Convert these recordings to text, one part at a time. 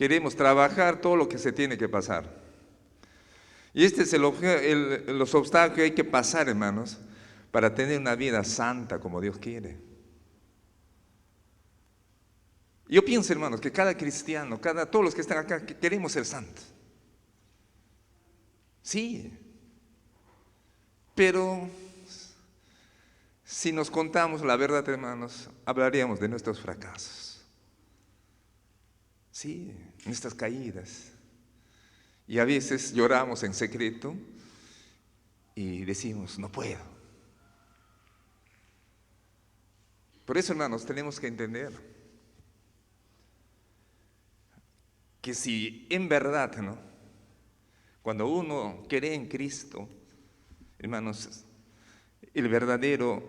queremos trabajar todo lo que se tiene que pasar. Y este es los obstáculos que hay que pasar, hermanos, para tener una vida santa como Dios quiere. Yo pienso, hermanos, que cada cristiano, todos los que están acá, que queremos ser santos. Sí, pero si nos contamos la verdad, hermanos, hablaríamos de nuestros fracasos. Sí, nuestras caídas. Y a veces lloramos en secreto y decimos, no puedo. Por eso, hermanos, tenemos que entender que si en verdad, ¿no?, cuando uno cree en Cristo, hermanos, el verdadero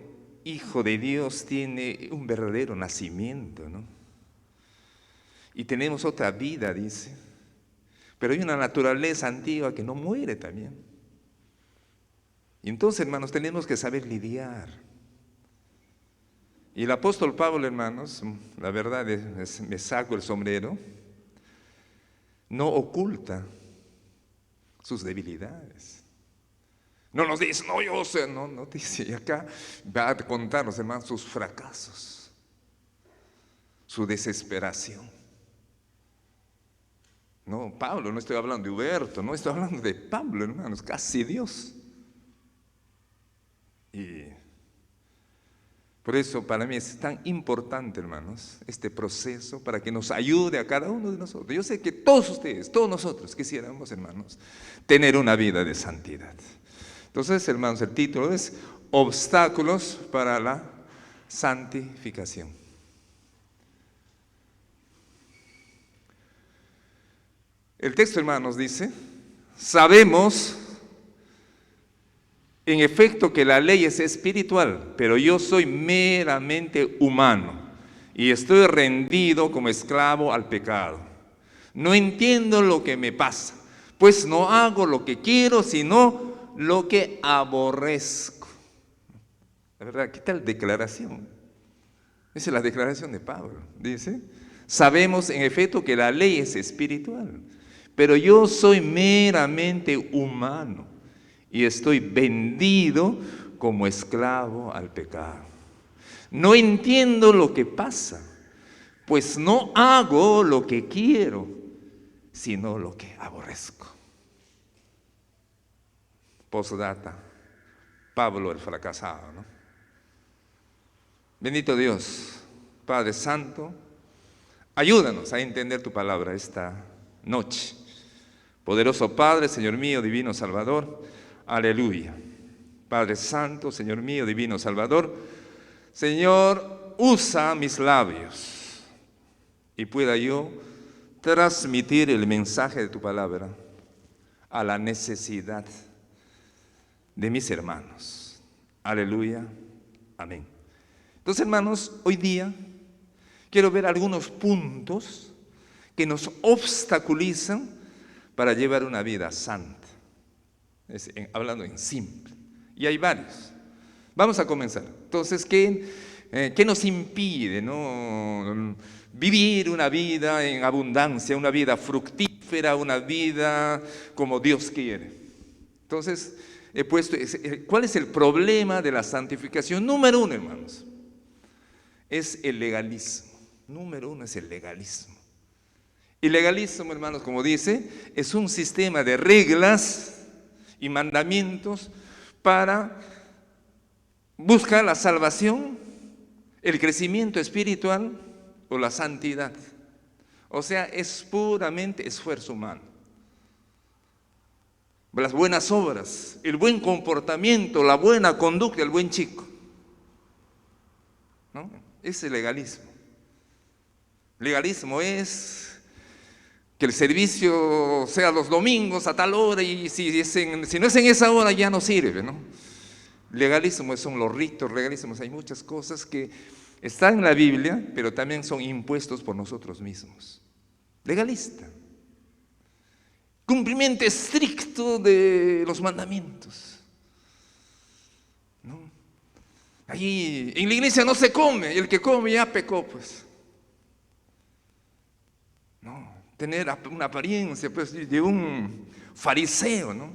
Hijo de Dios tiene un verdadero nacimiento, ¿no? Y tenemos otra vida, dice. Pero hay una naturaleza antigua que no muere también. Y entonces, hermanos, tenemos que saber lidiar. Y el apóstol Pablo, hermanos, la verdad me saco el sombrero, no oculta sus debilidades. No nos dice, no, yo sé, no dice, y acá va a contarnos, hermanos, sus fracasos, su desesperación. No, Pablo, no estoy hablando de Huberto, no estoy hablando de Pablo, hermanos, casi Dios. Y por eso para mí es tan importante, hermanos, este proceso para que nos ayude a cada uno de nosotros. Yo sé que todos ustedes, todos nosotros quisiéramos, hermanos, tener una vida de santidad. Entonces, hermanos, el título es Obstáculos para la santificación. El texto, hermanos, dice, sabemos en efecto que la ley es espiritual, pero yo soy meramente humano y estoy rendido como esclavo al pecado. No entiendo lo que me pasa, pues no hago lo que quiero, sino lo que aborrezco. La verdad, ¿qué tal declaración? Esa es la declaración de Pablo. Dice, sabemos en efecto que la ley es espiritual, pero yo soy meramente humano y estoy vendido como esclavo al pecado. No entiendo lo que pasa, pues no hago lo que quiero, sino lo que aborrezco. Postdata, Pablo el fracasado, ¿no? Bendito Dios, Padre Santo, ayúdanos a entender tu palabra esta noche. Poderoso Padre, Señor mío, divino Salvador, aleluya. Padre Santo, Señor mío, divino Salvador, Señor, usa mis labios y pueda yo transmitir el mensaje de tu palabra a la necesidad de mis hermanos. Aleluya, amén. Entonces, hermanos, hoy día quiero ver algunos puntos que nos obstaculizan para llevar una vida santa. Hablando en simple. Y hay varios. Vamos a comenzar. Entonces, ¿qué nos impide, no, vivir una vida en abundancia, una vida fructífera, una vida como Dios quiere? Entonces, he puesto, ¿cuál es el problema de la santificación? Número uno, hermanos, es el legalismo. Número uno es el legalismo. Y legalismo, hermanos, como dice, es un sistema de reglas y mandamientos para buscar la salvación, el crecimiento espiritual o la santidad. O sea, es puramente esfuerzo humano. Las buenas obras, el buen comportamiento, la buena conducta, el buen chico, ¿no? Ese es legalismo. Legalismo es que el servicio sea los domingos a tal hora y si no es en esa hora ya no sirve, ¿no? Legalismo son los ritos, legalismos, hay muchas cosas que están en la Biblia, pero también son impuestos por nosotros mismos. Legalista. Cumplimiento estricto de los mandamientos, ¿no? Allí en la iglesia no se come, y el que come ya pecó, pues. No, tener una apariencia pues, de un fariseo, ¿no?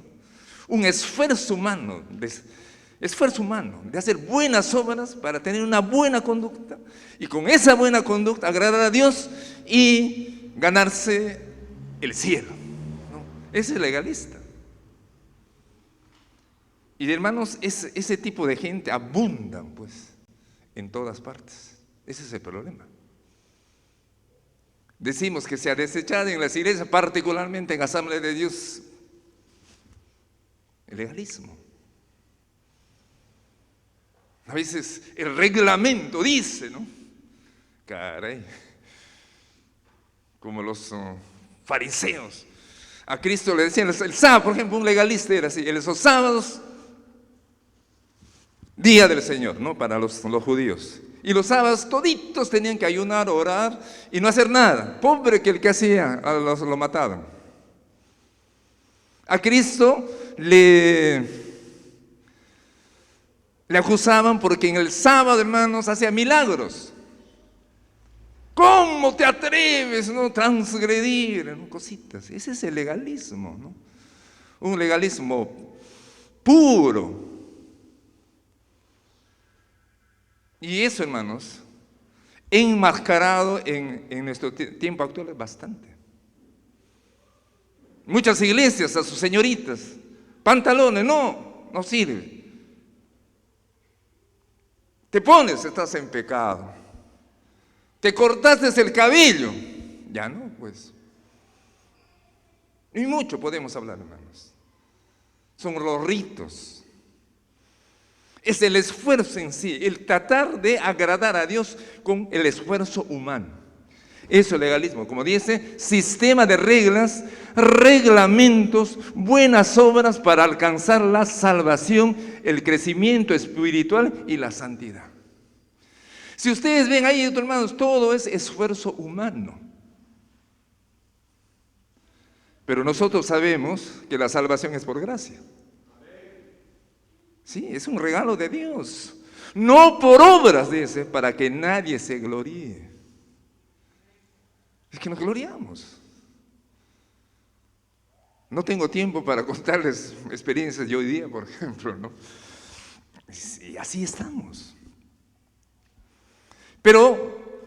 Un esfuerzo humano de hacer buenas obras para tener una buena conducta y con esa buena conducta agradar a Dios y ganarse el cielo, ¿no? Ese es legalista. Y hermanos, ese tipo de gente abundan pues en todas partes. Ese es el problema. Decimos que se ha desechado en las iglesias, particularmente en Asamblea de Dios, el legalismo. A veces el reglamento dice, ¿no? Caray, como los fariseos. A Cristo le decían el sábado, por ejemplo, un legalista era así, los sábados, día del Señor, ¿no? Para los judíos. Y los sábados toditos tenían que ayunar, orar y no hacer nada. Pobre que el que hacía, lo mataban. A Cristo le acusaban porque en el sábado, hermanos, hacía milagros. ¿Cómo te atreves, no, transgredir, ¿no? Cositas? Ese es el legalismo, ¿no? Un legalismo puro. Y eso, hermanos, enmascarado en nuestro tiempo actual es bastante. Muchas iglesias a sus señoritas, pantalones, no sirve. Te pones, estás en pecado. Te cortaste el cabello, ya no, pues. Y mucho podemos hablar, hermanos. Son los ritos. Es el esfuerzo en sí, el tratar de agradar a Dios con el esfuerzo humano. Eso es legalismo, como dice, sistema de reglas, reglamentos, buenas obras para alcanzar la salvación, el crecimiento espiritual y la santidad. Si ustedes ven ahí, hermanos, todo es esfuerzo humano. Pero nosotros sabemos que la salvación es por gracia. Sí, es un regalo de Dios. No por obras, dice, para que nadie se gloríe. Es que nos gloriamos. No tengo tiempo para contarles experiencias de hoy día, por ejemplo, ¿no? Y así estamos. Pero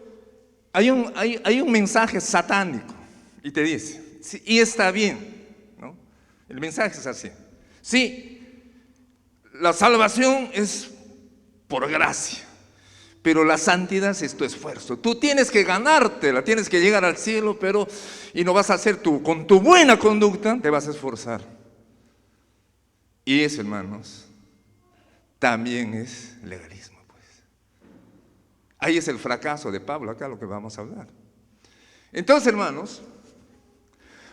hay un mensaje satánico y te dice, sí, y está bien, ¿no? El mensaje es así. Sí, la salvación es por gracia, pero la santidad es tu esfuerzo. Tú tienes que ganártela, tienes que llegar al cielo, y no vas a hacer con tu buena conducta, te vas a esforzar. Y eso, hermanos, también es legalismo, pues. Ahí es el fracaso de Pablo, acá lo que vamos a hablar. Entonces, hermanos,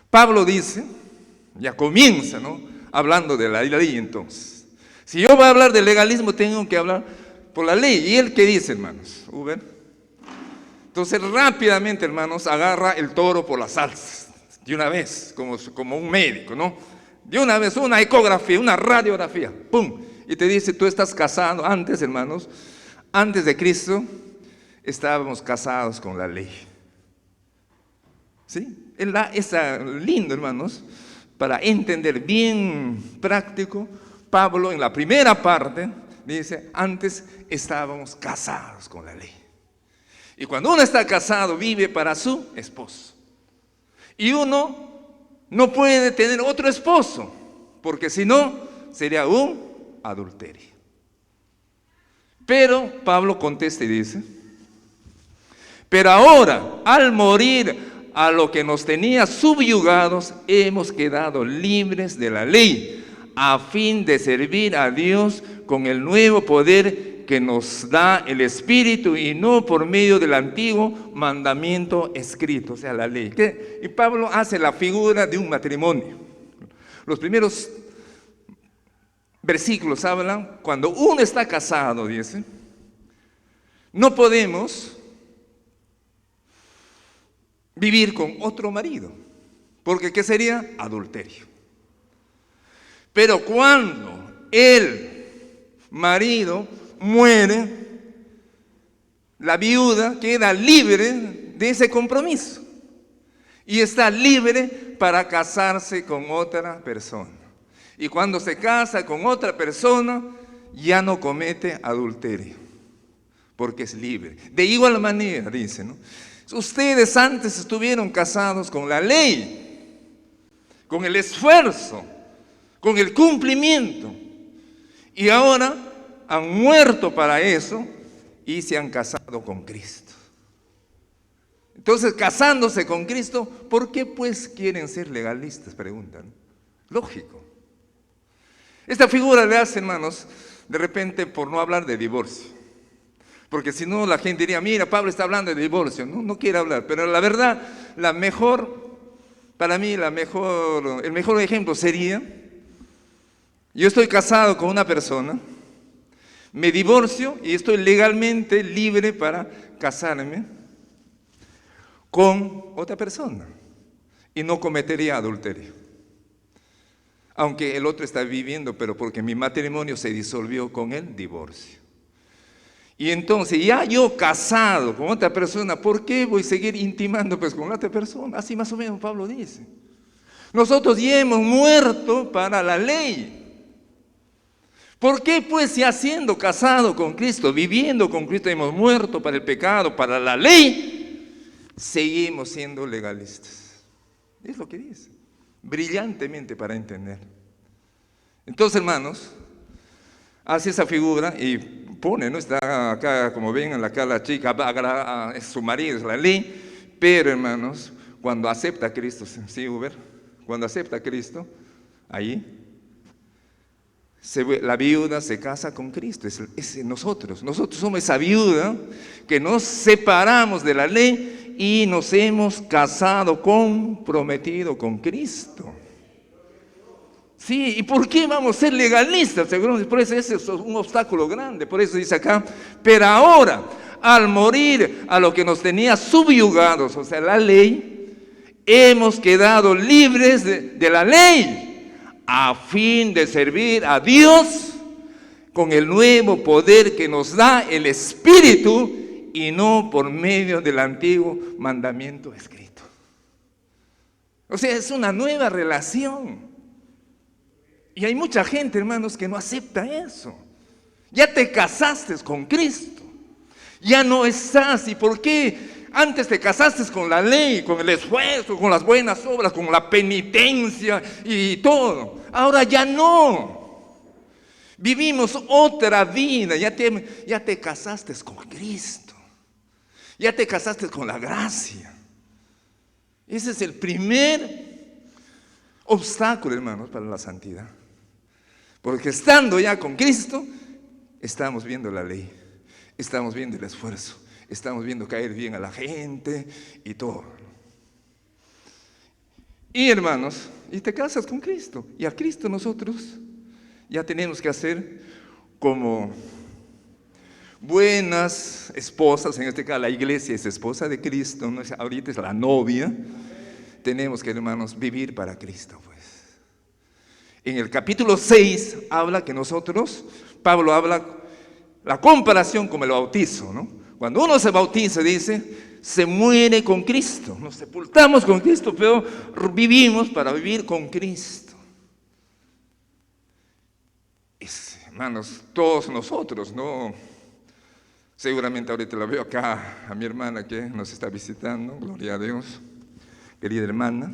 Pablo dice, ya comienza, ¿no? Hablando de la ley, entonces. Si yo voy a hablar de legalismo, tengo que hablar por la ley. ¿Y él qué dice, hermanos? Uber. Entonces, rápidamente, hermanos, agarra el toro por las alzas. De una vez, como un médico, ¿no? De una vez, una ecografía, una radiografía. ¡Pum! Y te dice, tú estás casado. Antes, hermanos, antes de Cristo, estábamos casados con la ley. ¿Sí? Es lindo, hermanos, para entender bien práctico. Pablo en la primera parte dice, antes estábamos casados con la ley. Y cuando uno está casado, vive para su esposo. Y uno no puede tener otro esposo, porque si no, sería un adulterio. Pero Pablo contesta y dice, pero ahora, al morir a lo que nos tenía subyugados, hemos quedado libres de la ley, a fin de servir a Dios con el nuevo poder que nos da el Espíritu y no por medio del antiguo mandamiento escrito, o sea, la ley. Y Pablo hace la figura de un matrimonio. Los primeros versículos hablan, cuando uno está casado, dice, no podemos vivir con otro marido, porque ¿qué sería? Adulterio. Pero cuando el marido muere, la viuda queda libre de ese compromiso. y está libre para casarse con otra persona. Y cuando se casa con otra persona, ya no comete adulterio, porque es libre. De igual manera, dice, ¿no? Ustedes antes estuvieron casados con la ley, con el esfuerzo, con el cumplimiento, y ahora han muerto para eso y se han casado con Cristo. Entonces, casándose con Cristo, ¿por qué pues quieren ser legalistas? Preguntan. Lógico. Esta figura le hace, hermanos, de repente por no hablar de divorcio. Porque si no, la gente diría, mira, Pablo está hablando de divorcio. No, no quiere hablar. Pero la verdad, para mí, el mejor ejemplo sería, yo estoy casado con una persona, me divorcio y estoy legalmente libre para casarme con otra persona y no cometería adulterio. Aunque el otro está viviendo, pero porque mi matrimonio se disolvió con el divorcio. Y entonces, ya yo casado con otra persona, ¿por qué voy a seguir intimando pues con otra persona? Así más o menos Pablo dice. Nosotros ya hemos muerto para la ley. ¿Por qué pues ya siendo casado con Cristo, viviendo con Cristo, hemos muerto para el pecado, para la ley, seguimos siendo legalistas? Es lo que dice, brillantemente para entender. Entonces, hermanos, hace esa figura y pone, ¿no? Está acá, como ven, acá la chica, es su marido, es la ley, pero hermanos, cuando acepta a Cristo, ¿sí, Uber? Cuando acepta a Cristo, ahí la viuda se casa con Cristo, es nosotros somos esa viuda que nos separamos de la ley y nos hemos casado, comprometido con Cristo. Sí, ¿y por qué vamos a ser legalistas? Por eso ese es un obstáculo grande, por eso dice acá, pero ahora, al morir a lo que nos tenía subyugados, o sea, la ley, hemos quedado libres de la ley, a fin de servir a Dios con el nuevo poder que nos da el Espíritu y no por medio del antiguo mandamiento escrito. O sea, es una nueva relación. Y hay mucha gente, hermanos, que no acepta eso. Ya te casaste con Cristo. Ya no estás. ¿Y por qué? Antes te casaste con la ley, con el esfuerzo, con las buenas obras, con la penitencia y todo. Ahora ya no. Vivimos otra vida. Ya te casaste con Cristo. Ya te casaste con la gracia. Ese es el primer obstáculo, hermanos, para la santidad. Porque estando ya con Cristo, estamos viendo la ley, estamos viendo el esfuerzo, estamos viendo caer bien a la gente y todo. Y hermanos, y te casas con Cristo, y a Cristo nosotros ya tenemos que hacer como buenas esposas. En este caso la iglesia es esposa de Cristo, ¿no? Ahorita es la novia. Tenemos que, hermanos, vivir para Cristo, pues. En el capítulo 6 habla que nosotros, Pablo habla la comparación con el bautizo, ¿no? Cuando uno se bautiza, dice, se muere con Cristo, nos sepultamos con Cristo, pero vivimos para vivir con Cristo. Hermanos, todos nosotros, ¿no? Seguramente ahorita la veo acá a mi hermana que nos está visitando, gloria a Dios, querida hermana,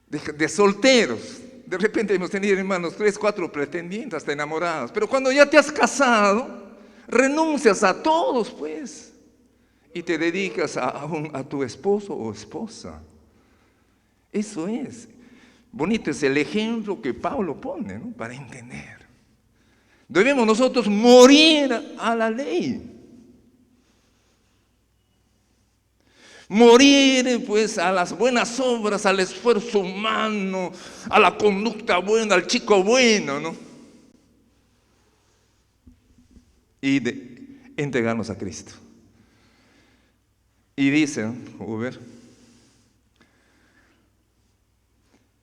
de solteros. De repente hemos tenido, hermanos, 3, 4 pretendientes, hasta enamorados. Pero cuando ya te has casado, renuncias a todos, pues, y te dedicas a tu esposo o esposa. Eso es. Bonito es el ejemplo que Pablo pone, ¿no? Para entender. Debemos nosotros morir a la ley. Morir pues a las buenas obras, al esfuerzo humano, a la conducta buena, al chico bueno, ¿no? Y entregarnos a Cristo. Y dice, Uber,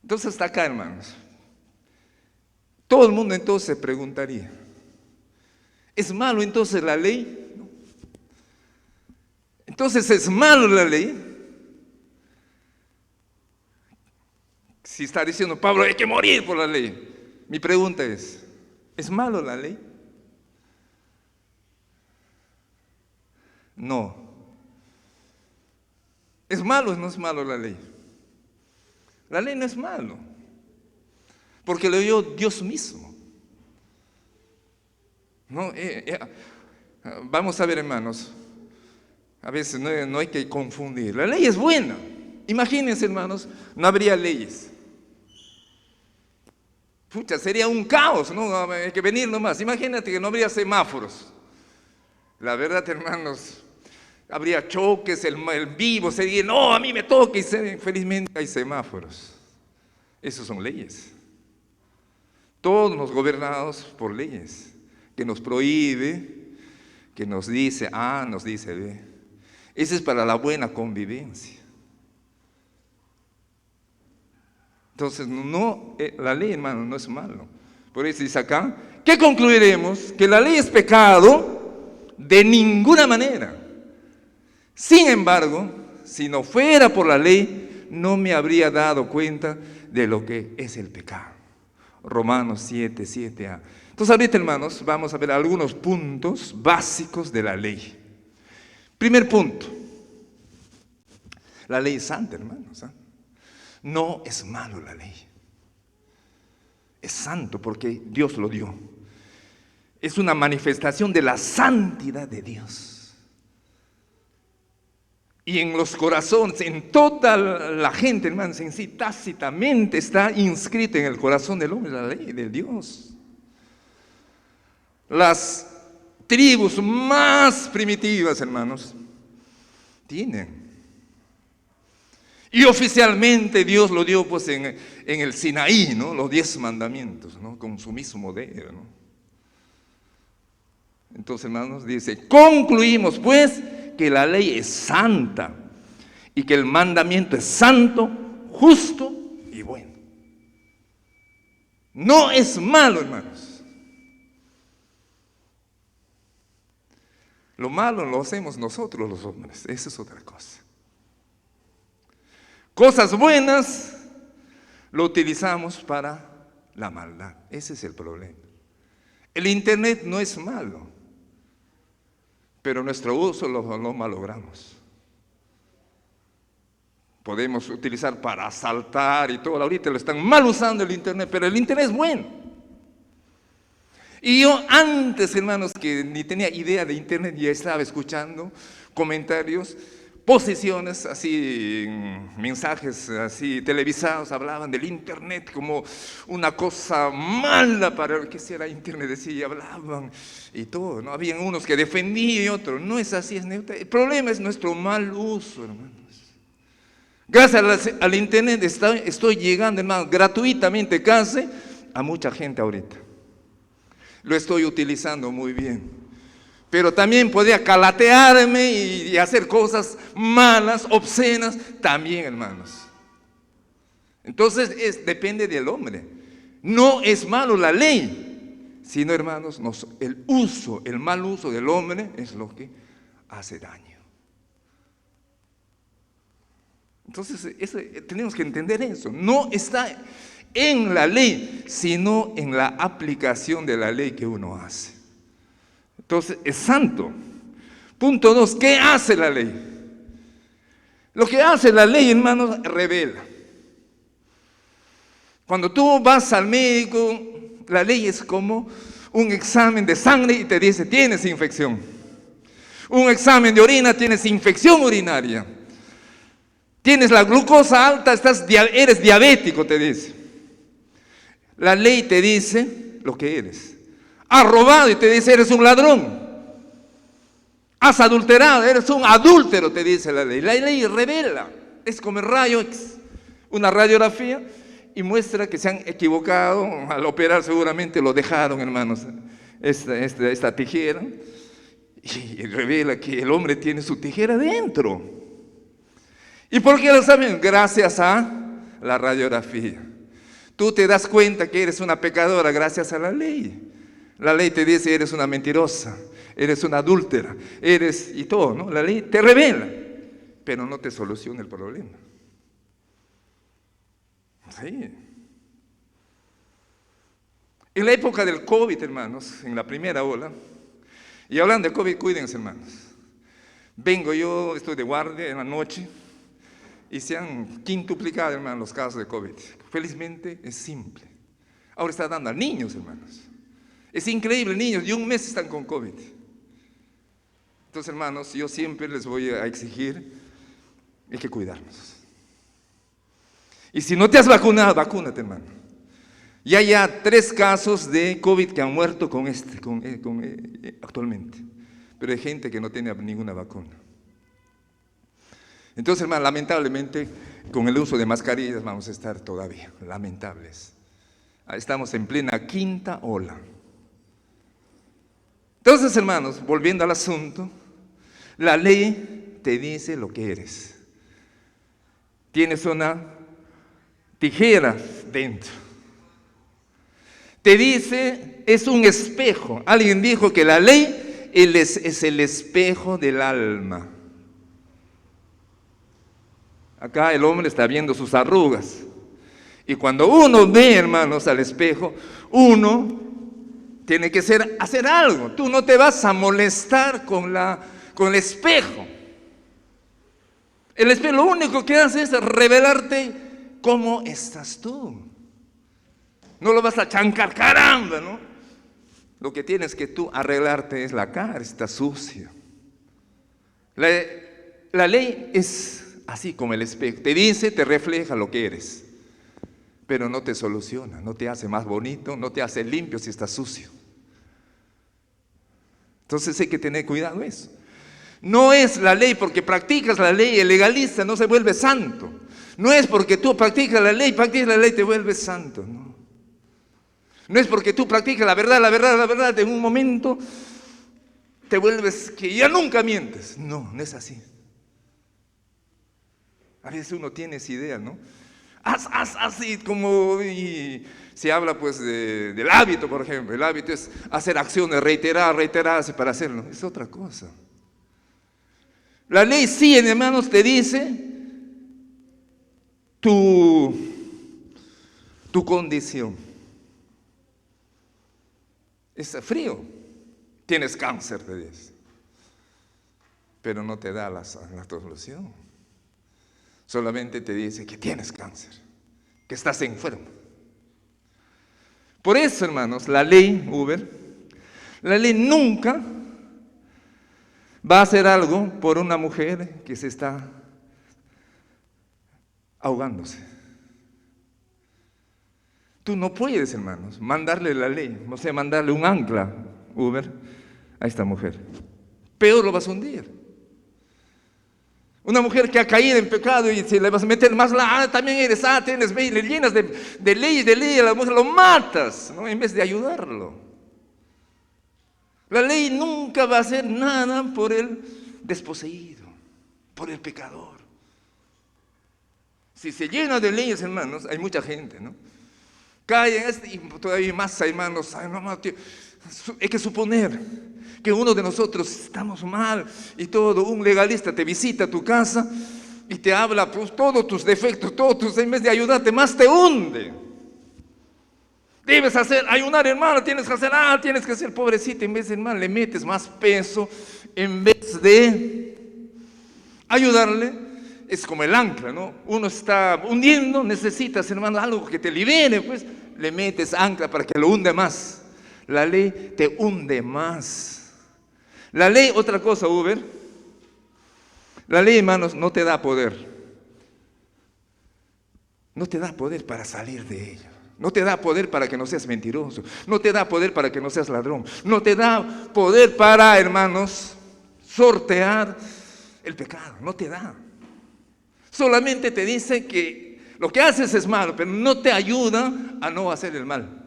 entonces hasta acá, hermanos, todo el mundo entonces se preguntaría, ¿es malo entonces la ley? Entonces, ¿es malo la ley? Si está diciendo Pablo, hay que morir por la ley. Mi pregunta ¿es malo la ley? No. ¿Es malo o no es malo la ley? La ley no es malo, porque lo dio Dios mismo. No, vamos a ver, hermanos, a veces no hay que confundir. La ley es buena. Imagínense, hermanos, no habría leyes. Pucha, sería un caos, ¿no? Hay que venir nomás. Imagínate que no habría semáforos. La verdad, hermanos, habría choques, el vivo sería, no, a mí me toca, y felizmente hay semáforos. Esas son leyes. Todos nos gobernados por leyes, que nos prohíbe, que nos dice A, nos dice B. Ese es para la buena convivencia. Entonces, no, la ley, hermano, no es malo. Por eso dice acá, ¿qué concluiremos? Que la ley es pecado de ninguna manera. Sin embargo, si no fuera por la ley, no me habría dado cuenta de lo que es el pecado. Romanos 7, 7a. Entonces ahorita, hermanos, vamos a ver algunos puntos básicos de la ley. Primer punto. La ley es santa, hermanos. No es malo la ley. Es santo porque Dios lo dio. Es una manifestación de la santidad de Dios. Y en los corazones, en toda la gente, hermanos, en sí tácitamente está inscrita en el corazón del hombre la ley de Dios. Las tribus más primitivas, hermanos, tienen. Y oficialmente Dios lo dio pues en el Sinaí, ¿no? Los 10 mandamientos, ¿no? Con su mismo dedo, ¿no? Entonces, hermanos, dice, concluimos pues que la ley es santa y que el mandamiento es santo, justo y bueno. No es malo, hermanos. Lo malo lo hacemos nosotros los hombres, esa es otra cosa. Cosas buenas lo utilizamos para la maldad, ese es el problema. El internet no es malo, pero nuestro uso lo malogramos. Podemos utilizar para asaltar y todo, ahorita lo están mal usando el internet, pero el internet es bueno. Y yo antes, hermanos, que ni tenía idea de internet, ya estaba escuchando comentarios, posiciones así, mensajes así televisados, hablaban del internet como una cosa mala para, ¿qué será internet? Decía, hablaban y todo, ¿no? Habían unos que defendían y otros, no es así, el problema es nuestro mal uso, hermanos. Gracias al internet estoy llegando, hermanos, gratuitamente casi a mucha gente ahorita. Lo estoy utilizando muy bien. Pero también podía calatearme y hacer cosas malas, obscenas, también, hermanos. Entonces, depende del hombre. No es malo la ley, sino, hermanos, el mal uso del hombre es lo que hace daño. Entonces, tenemos que entender eso. No está en la ley, sino en la aplicación de la ley que uno hace. Entonces, es santo. Punto 2, ¿qué hace la ley? Lo que hace la ley, hermanos, revela. Cuando tú vas al médico, la ley es como un examen de sangre y te dice, tienes infección. Un examen de orina, tienes infección urinaria. Tienes la glucosa alta, eres diabético, te dice. La ley te dice lo que eres. Has robado y te dice, eres un ladrón. Has adulterado, eres un adúltero, te dice la ley. La ley revela, es como el rayo X, una radiografía, y muestra que se han equivocado. Al operar seguramente lo dejaron, hermanos, esta tijera, y revela que el hombre tiene su tijera dentro. ¿Y por qué lo saben? Gracias a la radiografía. Tú te das cuenta que eres una pecadora gracias a la ley. La ley te dice, eres una mentirosa, eres una adúltera, y todo, ¿no? La ley te revela, pero no te soluciona el problema. Sí. En la época del COVID, hermanos, en la primera ola, y hablando de COVID, cuídense, hermanos. Vengo yo, estoy de guardia en la noche, y se han quintuplicado, hermanos, los casos de COVID. Felizmente es simple. Ahora está dando a niños, hermanos. Es increíble, niños de 1 mes están con COVID. Entonces, hermanos, yo siempre les voy a exigir, hay que cuidarnos. Y si no te has vacunado, vacúnate, hermano. Y hay ya 3 casos de COVID que han muerto actualmente. Pero hay gente que no tiene ninguna vacuna. Entonces, hermano, lamentablemente, con el uso de mascarillas vamos a estar todavía, lamentables. Estamos en plena 5ª ola. Entonces, hermanos, volviendo al asunto, la ley te dice lo que eres. Tienes una tijera dentro. Te dice, es un espejo. Alguien dijo que la ley es el espejo del alma. Acá el hombre está viendo sus arrugas. Y cuando uno ve, hermanos, al espejo, uno tiene que hacer algo. Tú no te vas a molestar con el espejo. El espejo lo único que hace es revelarte cómo estás tú. No lo vas a chancar, caramba, ¿no? Lo que tienes que tú arreglarte es la cara, está sucia. La ley es así como el espejo. Te dice, te refleja lo que eres. Pero no te soluciona, no te hace más bonito, no te hace limpio si estás sucio. Entonces hay que tener cuidado eso. No es la ley porque practicas la ley, el legalista no se vuelve santo. No es porque tú practicas la ley, te vuelves santo, no. No es porque tú practicas la verdad, en un momento te vuelves que ya nunca mientes. No, no es así. A veces uno tiene esa idea, ¿no? Haz así como, y se habla pues del hábito, por ejemplo. El hábito es hacer acciones, reiterarse para hacerlo. Es otra cosa. La ley sí, hermanos, te dice tu condición. Es frío, tienes cáncer, te dice. Pero no te da la solución. Solamente te dice que tienes cáncer, que estás enfermo. Por eso, hermanos, la ley nunca va a hacer algo por una mujer que se está ahogándose. Tú no puedes, hermanos, mandarle la ley, o sea, mandarle un ancla, a esta mujer. Peor lo vas a hundir. Una mujer que ha caído en pecado y se le vas a meter más también eres, tienes, le llenas de ley a la mujer, lo matas, ¿no? En vez de ayudarlo. La ley nunca va a hacer nada por el desposeído, por el pecador. Si se llena de leyes, hermanos, hay mucha gente, ¿no? Cae en y todavía más, hermanos, hay que suponer que uno de nosotros estamos mal y todo, un legalista te visita a tu casa y te habla pues, todos tus defectos, en vez de ayudarte, más te hunde. Debes ayunar, hermano, tienes que hacer pobrecito, en vez de, hermano, le metes más peso, en vez de ayudarle, es como el ancla, ¿no? Uno está hundiendo, necesitas, hermano, algo que te libere, pues, le metes ancla para que lo hunde más. La ley te hunde más. La ley, otra cosa, la ley, hermanos, no te da poder. No te da poder para salir de ello. No te da poder para que no seas mentiroso. No te da poder para que no seas ladrón. No te da poder para, hermanos, sortear el pecado. No te da. Solamente te dice que lo que haces es malo, pero no te ayuda a no hacer el mal.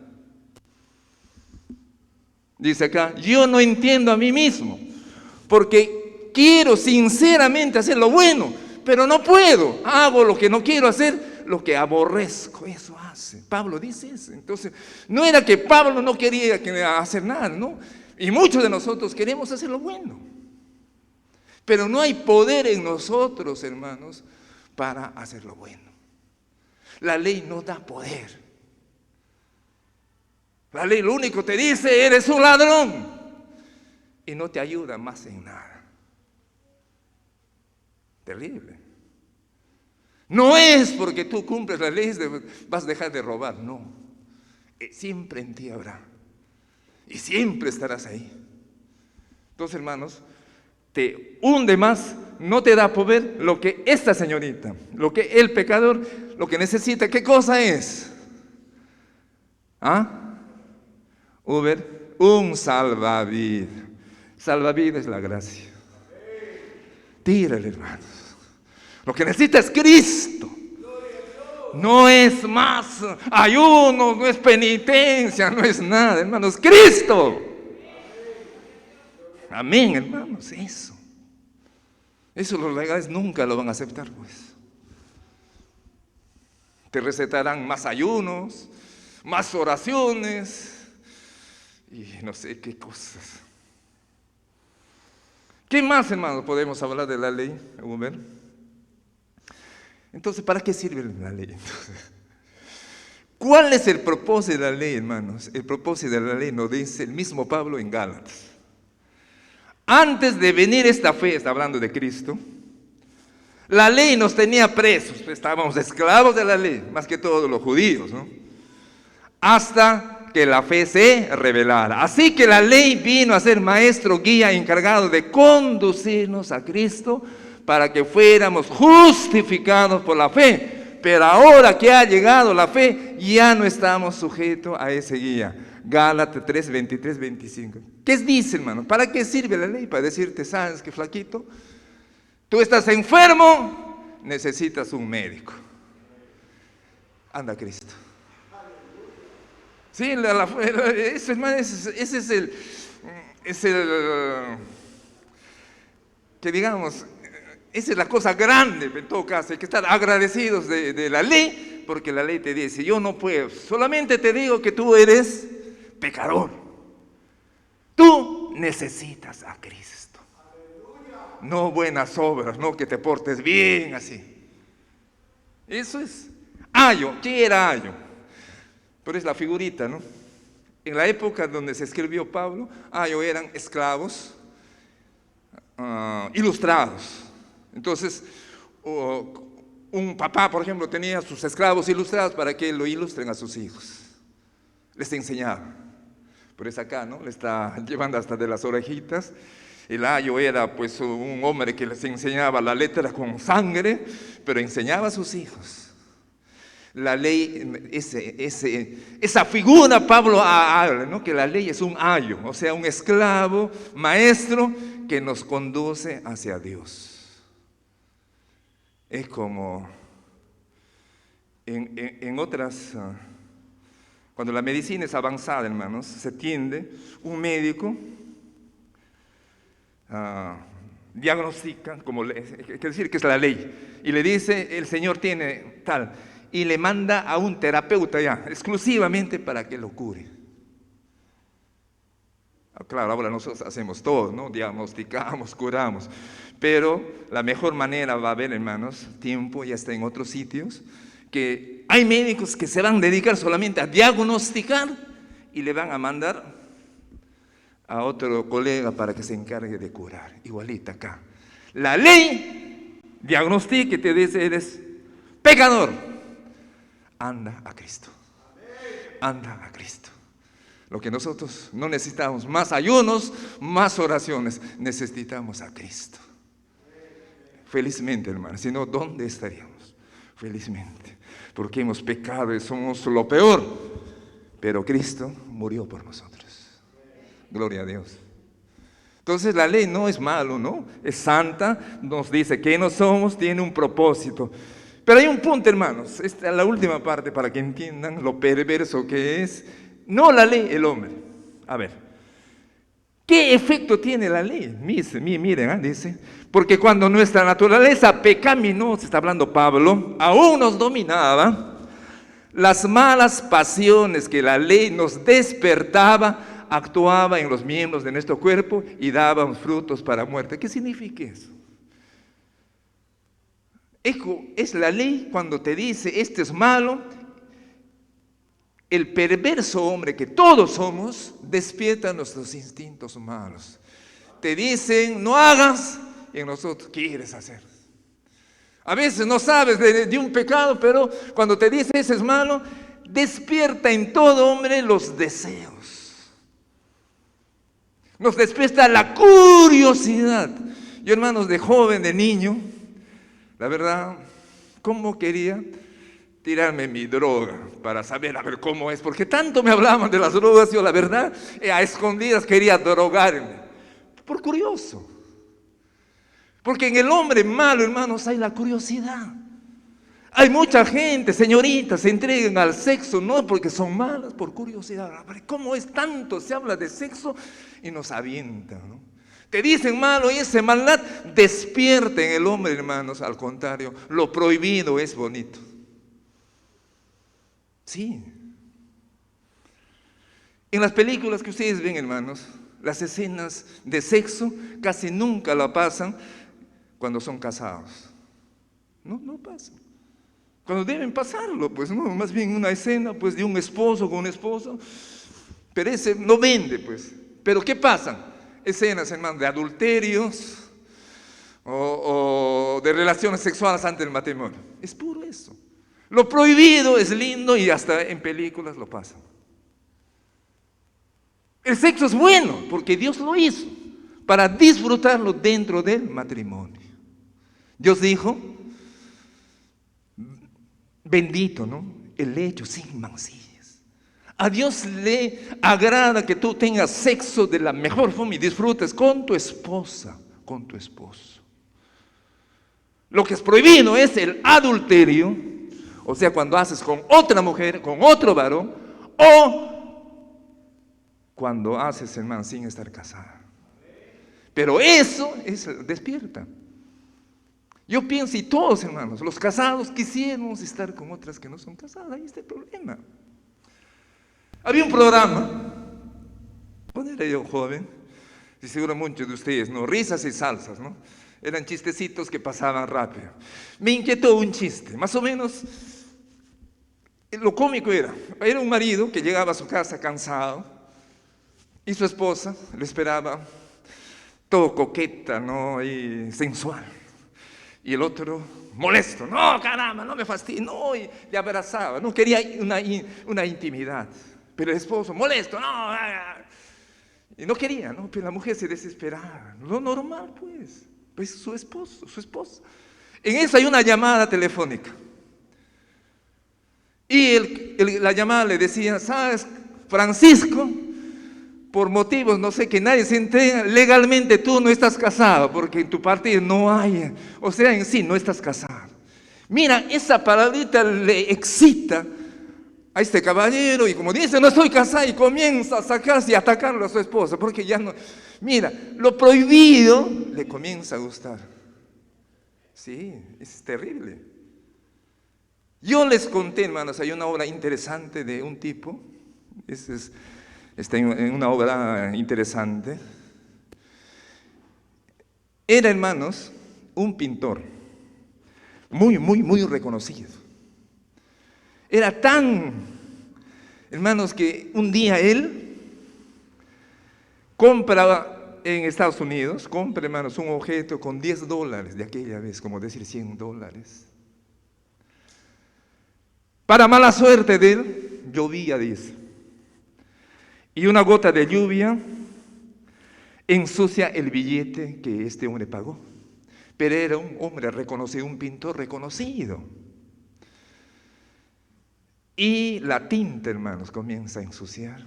Dice acá, yo no entiendo a mí mismo, porque quiero sinceramente hacer lo bueno, pero no puedo. Hago lo que no quiero hacer, lo que aborrezco, eso hace. Pablo dice eso. Entonces, no era que Pablo no quería hacer nada, ¿no? Y muchos de nosotros queremos hacer lo bueno. Pero no hay poder en nosotros, hermanos, para hacer lo bueno. La ley no da poder. La ley lo único te dice, eres un ladrón. Y no te ayuda más en nada. Terrible. No es porque tú cumples las leyes vas a dejar de robar, no. Siempre en ti habrá. Y siempre estarás ahí. Entonces, hermanos, te hunde más, no te da poder lo que esta señorita, lo que el pecador, lo que necesita. ¿Qué cosa es? ¿Ah? Uber, un salvavidas. Salvavidas es la gracia. Tírale, hermanos. Lo que necesita es Cristo. No es más ayuno, no es penitencia, no es nada, hermanos. Cristo. Amén, hermanos, eso. Eso los legales nunca lo van a aceptar, pues. Te recetarán más ayunos, más oraciones y no sé qué cosas. ¿Qué más, hermanos, podemos hablar de la ley, Uber? Entonces, ¿para qué sirve la ley? Entonces, ¿cuál es el propósito de la ley, hermanos? El propósito de la ley nos dice el mismo Pablo en Gálatas. Antes de venir esta fe, está hablando de Cristo, la ley nos tenía presos, estábamos esclavos de la ley, más que todos los judíos, ¿no? Hasta que la fe se revelara. Así que la ley vino a ser maestro, guía, encargado de conducirnos a Cristo para que fuéramos justificados por la fe. Pero ahora que ha llegado la fe, ya no estamos sujetos a ese guía. Gálatas 3, 23, 25. ¿Qué dice, hermano? ¿Para qué sirve la ley? Para decirte, ¿sabes qué, flaquito? Tú estás enfermo, necesitas un médico. Anda a Cristo. Sí, ese es el que digamos, esa es la cosa grande, en todo caso, hay que estar agradecidos de la ley, porque la ley te dice, yo no puedo, solamente te digo que tú eres pecador. Tú necesitas a Cristo. No buenas obras, no que te portes bien así. Eso es. Ayo, ¿qué era ayo? Pero es la figurita, ¿no? En la época donde se escribió Pablo, ayo eran esclavos ilustrados. Entonces, un papá, por ejemplo, tenía sus esclavos ilustrados para que lo ilustren a sus hijos. Les enseñaba. Pero es acá, ¿no? Le está llevando hasta de las orejitas. El ayo era pues un hombre que les enseñaba la letra con sangre, pero enseñaba a sus hijos. La ley, esa figura Pablo habla, ¿no? Que la ley es un ayo, o sea, un esclavo, maestro que nos conduce hacia Dios. Es como en otras, cuando la medicina es avanzada, hermanos, se tiende, un médico diagnostica, quiere decir que es la ley, y le dice, el Señor tiene tal, y le manda a un terapeuta ya, exclusivamente para que lo cure. Claro, ahora nosotros hacemos todo, ¿no? Diagnosticamos, curamos, pero la mejor manera va a haber, hermanos, tiempo, ya está en otros sitios, que hay médicos que se van a dedicar solamente a diagnosticar y le van a mandar a otro colega para que se encargue de curar, igualita acá. La ley diagnostica y te dice, eres pecador. Anda a Cristo. Anda a Cristo. Lo que nosotros no necesitamos, más ayunos, más oraciones, necesitamos a Cristo. Felizmente, hermanos, si no, ¿dónde estaríamos? Felizmente, porque hemos pecado y somos lo peor, pero Cristo murió por nosotros. Gloria a Dios. Entonces la ley no es malo, ¿no? Es santa, nos dice que no somos, tiene un propósito. Pero hay un punto, hermanos, esta es la última parte para que entiendan lo perverso que es. No la ley, el hombre. A ver, ¿qué efecto tiene la ley? Miren, dice, porque cuando nuestra naturaleza pecaminosa, está hablando Pablo, aún nos dominaba, las malas pasiones que la ley nos despertaba, actuaba en los miembros de nuestro cuerpo y daban frutos para muerte. ¿Qué significa eso? Es la ley cuando te dice, este es malo. El perverso hombre que todos somos despierta nuestros instintos malos. Te dicen, no hagas, y en nosotros quieres hacer. A veces no sabes de un pecado, pero cuando te dice ese es malo, despierta en todo hombre los deseos. Nos despierta la curiosidad. Yo, hermanos, de joven, de niño, la verdad, ¿cómo quería tirarme mi droga para saber a ver cómo es? Porque tanto me hablaban de las drogas, yo la verdad, a escondidas quería drogarme. Por curioso. Porque en el hombre malo, hermanos, hay la curiosidad. Hay mucha gente, señoritas, se entregan al sexo, no porque son malas, por curiosidad. ¿Cómo es tanto? Se habla de sexo y nos avientan, ¿no? Te dicen malo y esa maldad despierta en el hombre, hermanos. Al contrario, lo prohibido es bonito. Sí. En las películas que ustedes ven, hermanos, las escenas de sexo casi nunca la pasan cuando son casados. No pasan. Cuando deben pasarlo, pues no, más bien una escena pues de un esposo con un esposo, pero ese no vende, pues. Pero ¿qué pasan? Escenas, hermano, de adulterios o de relaciones sexuales antes del matrimonio. Es puro eso. Lo prohibido es lindo y hasta en películas lo pasan. El sexo es bueno porque Dios lo hizo para disfrutarlo dentro del matrimonio. Dios dijo, bendito, ¿no? El lecho sin mancillas. A Dios le agrada que tú tengas sexo de la mejor forma y disfrutes con tu esposa, con tu esposo. Lo que es prohibido es el adulterio, o sea, cuando haces con otra mujer, con otro varón, o cuando haces, hermano, sin estar casada. Pero eso es despierta. Yo pienso, y todos, hermanos, los casados quisiéramos estar con otras que no son casadas. Ahí está el problema. Había un programa, cuando era yo joven, y seguro muchos de ustedes, ¿no? Risas y salsas, ¿no? Eran chistecitos que pasaban rápido. Me inquietó un chiste, más o menos. Lo cómico era un marido que llegaba a su casa cansado y su esposa le esperaba todo coqueta, ¿no? Y sensual. Y el otro molesto, no, caramba, no me fastidies, no, y le abrazaba, no quería una intimidad. Pero el esposo, molesto, no, y no quería, ¿no? Pero la mujer se desesperaba. Lo normal, pues su esposo, su esposa. En eso hay una llamada telefónica. Y la llamada le decía, ¿sabes, Francisco? Por motivos, no sé, que nadie se entera, legalmente tú no estás casado, porque en tu partido no hay, o sea, en sí no estás casado. Mira, esa palabrita le excita a este caballero, y como dice, no estoy casado, y comienza a sacarse y atacarlo a su esposa, porque ya no, mira, lo prohibido le comienza a gustar. Sí, es terrible. Yo les conté, hermanos, hay una obra interesante de un tipo, está en una obra interesante. Era, hermanos, un pintor muy reconocido. Era tan, hermanos, que un día él compra en Estados Unidos, hermanos, un objeto con $10 de aquella vez, como decir $100. Para mala suerte de él, llovía, dice. Y una gota de lluvia ensucia el billete que este hombre pagó. Pero era un hombre reconocido, un pintor reconocido. Y la tinta, hermanos, comienza a ensuciar.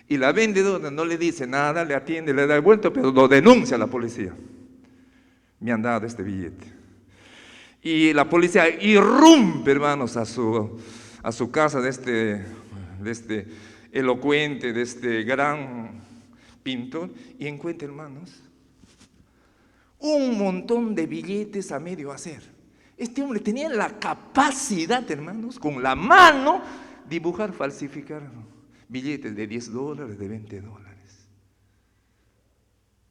Y la vendedora no le dice nada, le atiende, le da el vuelto, pero lo denuncia a la policía. Me han dado este billete. Y la policía irrumpe, hermanos, a su casa de este elocuente, de este gran pintor, y encuentra, hermanos, un montón de billetes a medio hacer. Este hombre tenía la capacidad, hermanos, con la mano, dibujar, falsificar billetes de $10, de $20.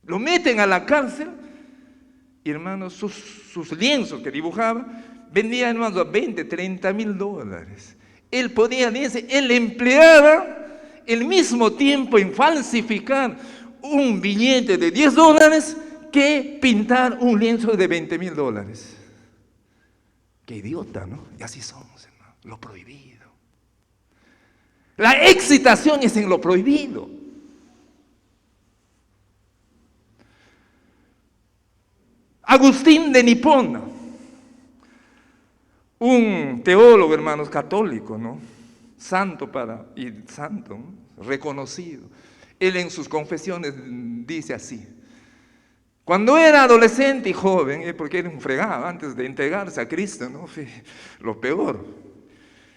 Lo meten a la cárcel y, hermanos, sus lienzos que dibujaba vendía, hermanos, a 20, 30 mil dólares. Él podía, dice, él empleaba el mismo tiempo en falsificar un billete de 10 dólares que pintar un lienzo de 20 mil dólares. Qué idiota, ¿no? Y así somos, hermano, lo prohibido. La excitación es en lo prohibido. Agustín de Hipona, un teólogo, hermanos, católico, ¿no? Santo, ¿no? Reconocido. Él en sus confesiones dice así: cuando era adolescente y joven, porque era un fregado antes de entregarse a Cristo, ¿no? Fue lo peor.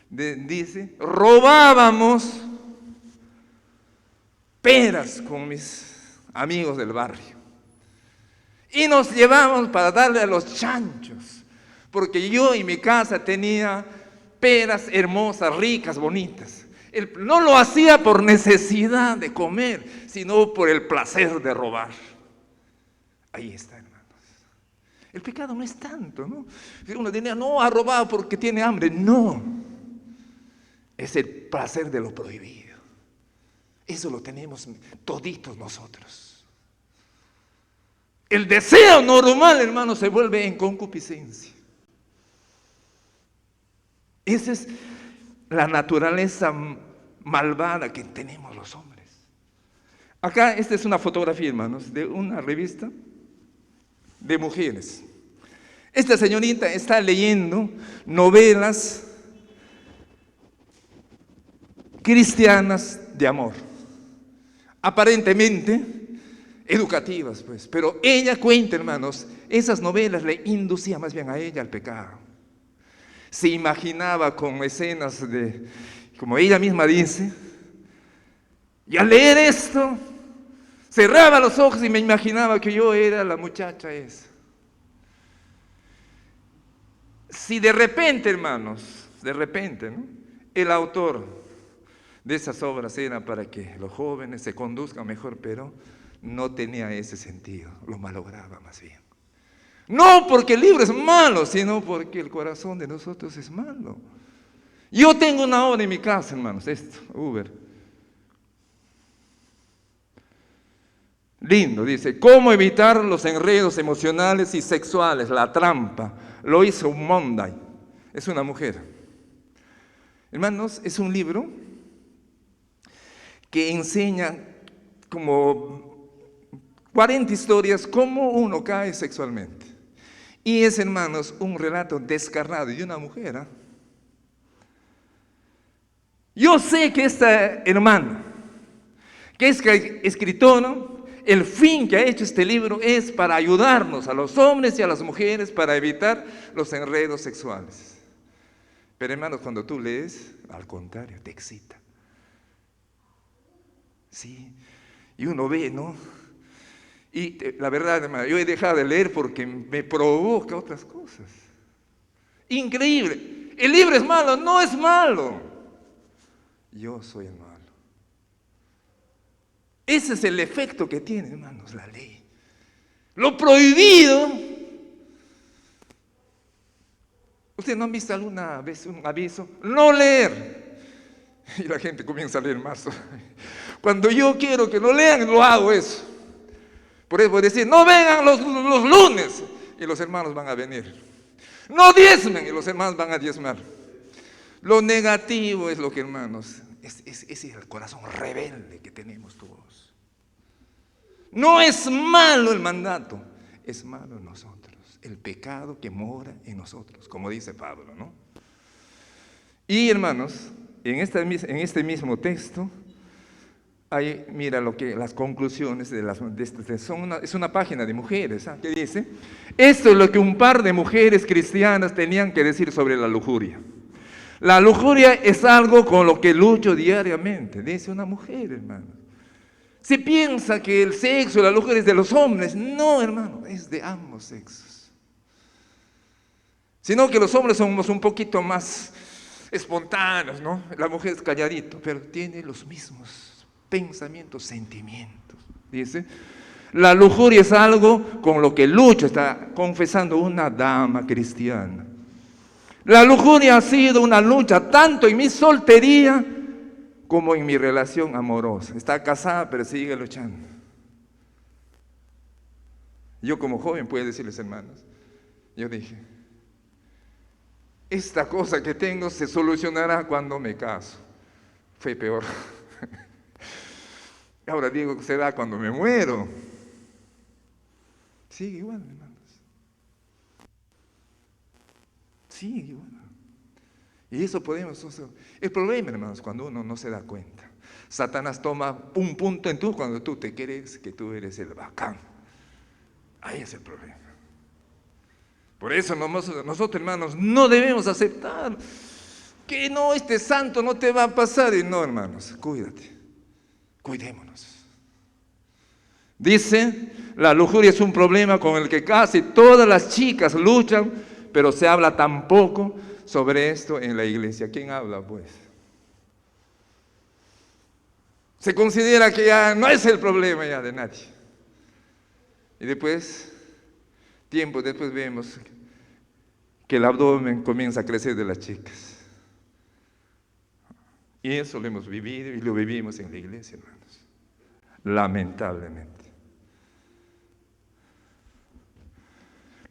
Dice, robábamos peras con mis amigos del barrio y nos llevábamos para darle a los chanchos, porque yo en mi casa tenía peras hermosas, ricas, bonitas. Él no lo hacía por necesidad de comer, sino por el placer de robar. Ahí está, hermanos. El pecado no es tanto, ¿no? Uno diría, no, ha robado porque tiene hambre. No. Es el placer de lo prohibido. Eso lo tenemos toditos nosotros. El deseo normal, hermano, se vuelve en concupiscencia. Esa es la naturaleza malvada que tenemos los hombres. Acá, esta es una fotografía, hermanos, de una revista de mujeres. Esta señorita está leyendo novelas cristianas de amor, aparentemente educativas, pues, pero ella cuenta, hermanos, esas novelas le inducían más bien a ella al pecado. Se imaginaba con escenas de, como ella misma dice, y al leer esto, cerraba los ojos y me imaginaba que yo era la muchacha esa. Si de repente, hermanos, de repente, ¿no?, el autor de esas obras era para que los jóvenes se conduzcan mejor, pero no tenía ese sentido, lo malograba más bien. No porque el libro es malo, sino porque el corazón de nosotros es malo. Yo tengo una obra en mi casa, hermanos, esto, Uber. Lindo, dice, ¿cómo evitar los enredos emocionales y sexuales? La trampa, lo hizo Monday, es una mujer. Hermanos, es un libro que enseña como 40 historias cómo uno cae sexualmente. Y es, hermanos, un relato descarnado de una mujer, ¿eh? Yo sé que esta hermana, que es escritora, el fin que ha hecho este libro es para ayudarnos a los hombres y a las mujeres para evitar los enredos sexuales. Pero, hermanos, cuando tú lees, al contrario, te excita. Sí, y uno ve, ¿no? Y la verdad, hermano, yo he dejado de leer porque me provoca otras cosas. Increíble. El libro es malo, no es malo. Yo soy el malo. Ese es el efecto que tiene, hermanos, la ley. Lo prohibido. ¿Ustedes no han visto alguna vez un aviso? No leer. Y la gente comienza a leer más. Cuando yo quiero que no lean, lo hago eso. Por eso voy a decir, no vengan los lunes, y los hermanos van a venir. No diezmen, y los hermanos van a diezmar. Lo negativo es lo que, hermanos, es el corazón rebelde que tenemos todos. No es malo el mandato, es malo en nosotros, el pecado que mora en nosotros, como dice Pablo, ¿no? Y, hermanos, en este mismo texto, ahí mira las conclusiones es una página de mujeres, ¿ah?, que dice, esto es lo que un par de mujeres cristianas tenían que decir sobre la lujuria. La lujuria es algo con lo que lucho diariamente, dice una mujer, hermano. Se piensa que el sexo, la lujuria es de los hombres. No, hermano, es de ambos sexos. Sino que los hombres somos un poquito más espontáneos, ¿no? La mujer es calladito, pero tiene los mismos pensamientos, sentimientos. Dice, la lujuria es algo con lo que lucho, está confesando una dama cristiana. La lujuria ha sido una lucha tanto en mi soltería como en mi relación amorosa. Está casada, pero sigue luchando. Yo como joven, puedo decirles, hermanos, yo dije, esta cosa que tengo se solucionará cuando me caso. Fue peor. Ahora digo que será cuando me muero. Sigue igual, hermanos. Sigue igual. Y eso podemos... El problema, hermanos, cuando uno no se da cuenta. Satanás toma un punto en tú cuando tú te crees que tú eres el bacán. Ahí es el problema. Por eso nosotros, hermanos, no debemos aceptar que no, este santo no te va a pasar. Y no, hermanos, cuídate. Cuidémonos. Dice, la lujuria es un problema con el que casi todas las chicas luchan, pero se habla tan poco sobre esto en la iglesia. ¿Quién habla, pues? Se considera que ya no es el problema ya de nadie. Y después, tiempo después vemos que el abdomen comienza a crecer de las chicas. Y eso lo hemos vivido y lo vivimos en la iglesia, hermanos. Lamentablemente.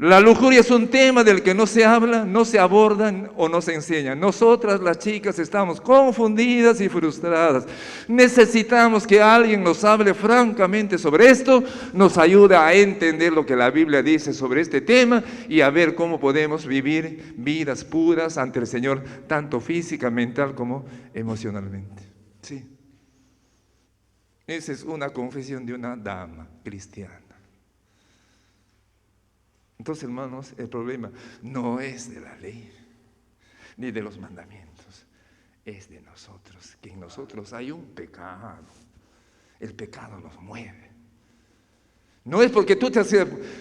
La lujuria es un tema del que no se habla, no se aborda o no se enseña. Nosotras las chicas estamos confundidas y frustradas. Necesitamos que alguien nos hable francamente sobre esto, nos ayude a entender lo que la Biblia dice sobre este tema y a ver cómo podemos vivir vidas puras ante el Señor, tanto física, mental como emocionalmente. Sí. Esa es una confesión de una dama cristiana. Entonces, hermanos, el problema no es de la ley, ni de los mandamientos, es de nosotros, que en nosotros hay un pecado. El pecado nos mueve. No es porque tú te has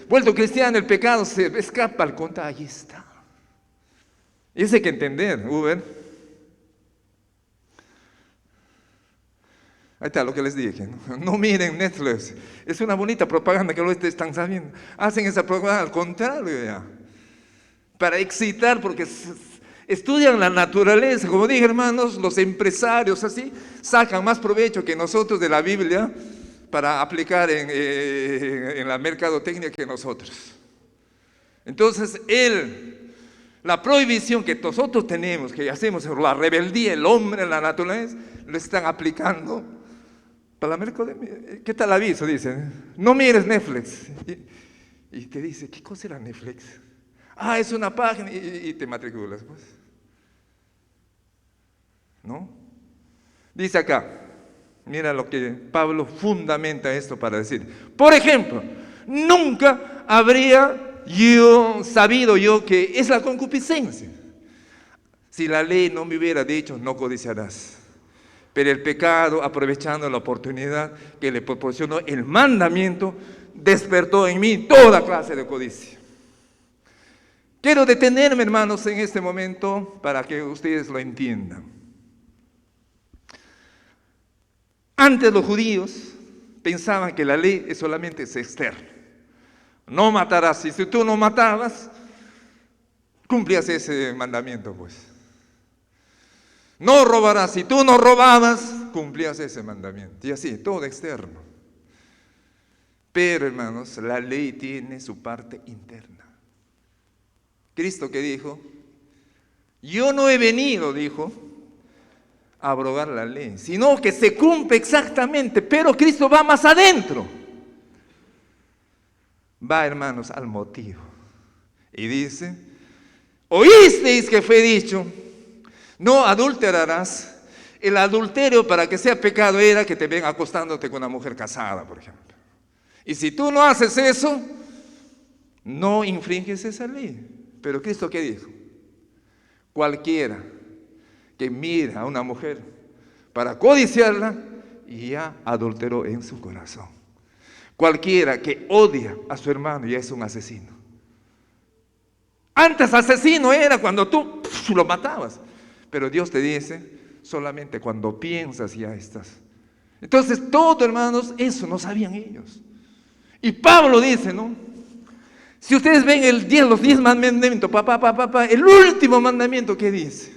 vuelto cristiano, el pecado se escapa, al contrario, ahí está. Y eso hay que entender, Uber. Ahí está lo que les dije, no miren Netflix, es una bonita propaganda que ustedes están sabiendo. Hacen esa propaganda al contrario ya, para excitar, porque estudian la naturaleza. Como dije, hermanos, los empresarios así sacan más provecho que nosotros de la Biblia para aplicar en la mercadotecnia que nosotros. Entonces, la prohibición que nosotros tenemos, que hacemos, la rebeldía, el hombre, la naturaleza, lo están aplicando para la mercadotecnia. ¿Qué tal aviso? Dicen, no mires Netflix. Y te dice, ¿qué cosa era Netflix? Ah, es una página, y te matriculas, pues. ¿No? Dice acá, mira lo que Pablo fundamenta esto para decir. Por ejemplo, nunca habría sabido yo que es la concupiscencia si la ley no me hubiera dicho, no codiciarás. Pero el pecado, aprovechando la oportunidad que le proporcionó el mandamiento, despertó en mí toda clase de codicia. Quiero detenerme, hermanos, en este momento para que ustedes lo entiendan. Antes los judíos pensaban que la ley solamente es externa. No matarás. Y si tú no matabas, cumplías ese mandamiento, pues. No robarás. Si tú no robabas, cumplías ese mandamiento. Y así, todo externo. Pero, hermanos, la ley tiene su parte interna. Cristo que dijo, yo no he venido, dijo, a abrogar la ley, sino que se cumple exactamente, pero Cristo va más adentro. Va, hermanos, al motivo. Y dice, oísteis que fue dicho, no adulterarás. El adulterio, para que sea pecado, era que te ven acostándote con una mujer casada, por ejemplo. Y si tú no haces eso, no infringes esa ley. Pero Cristo, ¿qué dijo? Cualquiera que mira a una mujer para codiciarla, ya adulteró en su corazón. Cualquiera que odia a su hermano ya es un asesino. Antes asesino era cuando tú lo matabas. Pero Dios te dice, solamente cuando piensas ya estás. Entonces todo, hermanos, eso no sabían ellos. Y Pablo dice, ¿no? Si ustedes ven los 10 mandamientos, el último mandamiento, ¿qué dice?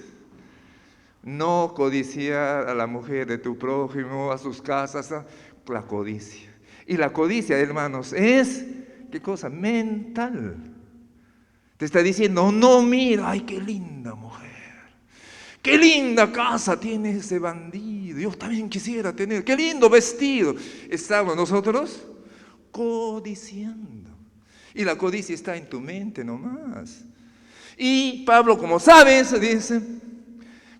No codiciar a la mujer de tu prójimo, a sus casas, la codicia. Y la codicia, hermanos, es, ¿qué cosa? Mental. Te está diciendo, no, mira, ay, qué linda mujer. Qué linda casa tiene ese bandido. Yo también quisiera tener. Qué lindo vestido. Estamos nosotros codiciando. Y la codicia está en tu mente nomás. Y Pablo, como sabes, dice,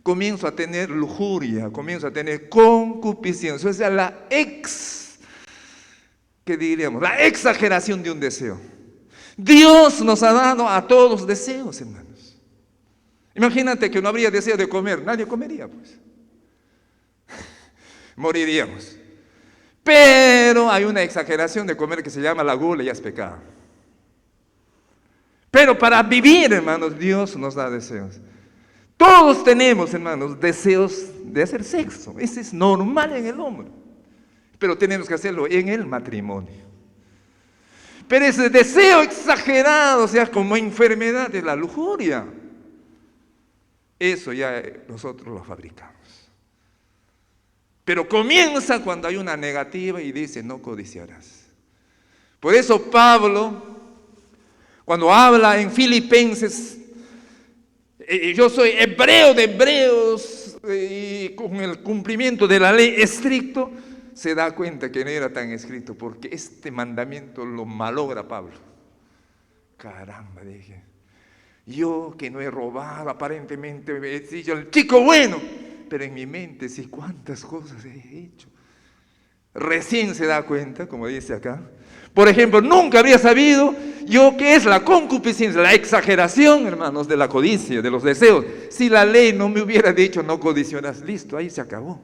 comienzo a tener lujuria, comienzo a tener concupiscencia. O sea, ¿qué diríamos? La exageración de un deseo. Dios nos ha dado a todos deseos, hermanos. Imagínate que no habría deseo de comer, nadie comería, pues. Moriríamos. Pero hay una exageración de comer que se llama la gula y es pecado. Pero para vivir, hermanos, Dios nos da deseos. Todos tenemos, hermanos, deseos de hacer sexo. Eso es normal en el hombre. Pero tenemos que hacerlo en el matrimonio. Pero ese deseo exagerado, o sea, como enfermedad de la lujuria, eso ya nosotros lo fabricamos. Pero comienza cuando hay una negativa y dice, no codiciarás. Por eso Pablo, cuando habla en Filipenses, yo soy hebreo de hebreos, y con el cumplimiento de la ley estricto, se da cuenta que no era tan escrito, porque este mandamiento lo malogra Pablo. Caramba, dije, yo que no he robado, aparentemente he dicho el chico bueno, pero en mi mente sí, cuántas cosas he hecho. Recién se da cuenta, como dice acá. Por ejemplo, nunca habría sabido yo qué es la concupiscencia, la exageración, hermanos, de la codicia, de los deseos. Si la ley no me hubiera dicho no codiciarás, listo, ahí se acabó.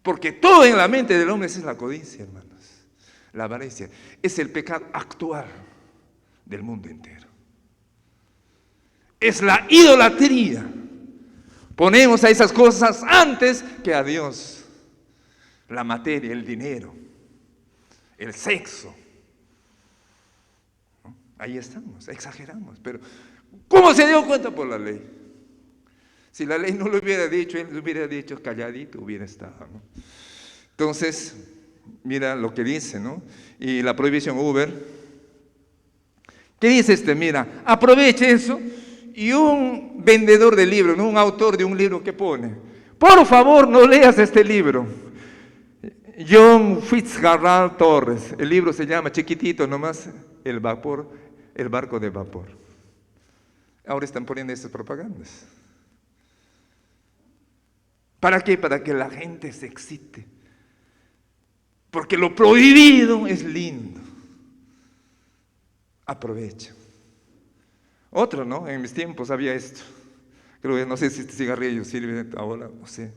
Porque todo en la mente del hombre es la codicia, hermanos. La avaricia es el pecado actual del mundo entero. Es la idolatría. Ponemos a esas cosas antes que a Dios. La materia, el dinero, el sexo. ¿No? Ahí estamos, exageramos. Pero ¿cómo se dio cuenta? Por la ley. Si la ley no lo hubiera dicho, él lo hubiera dicho calladito, hubiera estado, ¿no? Entonces, mira lo que dice, ¿no? Y la prohibición Uber. ¿Qué dice Mira, aproveche eso. Y un vendedor de libros, ¿no? Un autor de un libro que pone, por favor, no leas este libro. John Fitzgerald Torres. El libro se llama chiquitito nomás, el barco de vapor. Ahora están poniendo estas propagandas. ¿Para qué? Para que la gente se excite. Porque lo prohibido es lindo. Aprovecha. Otro, ¿no? En mis tiempos había esto. Creo que no sé si este cigarrillo sirve ahora, no sé.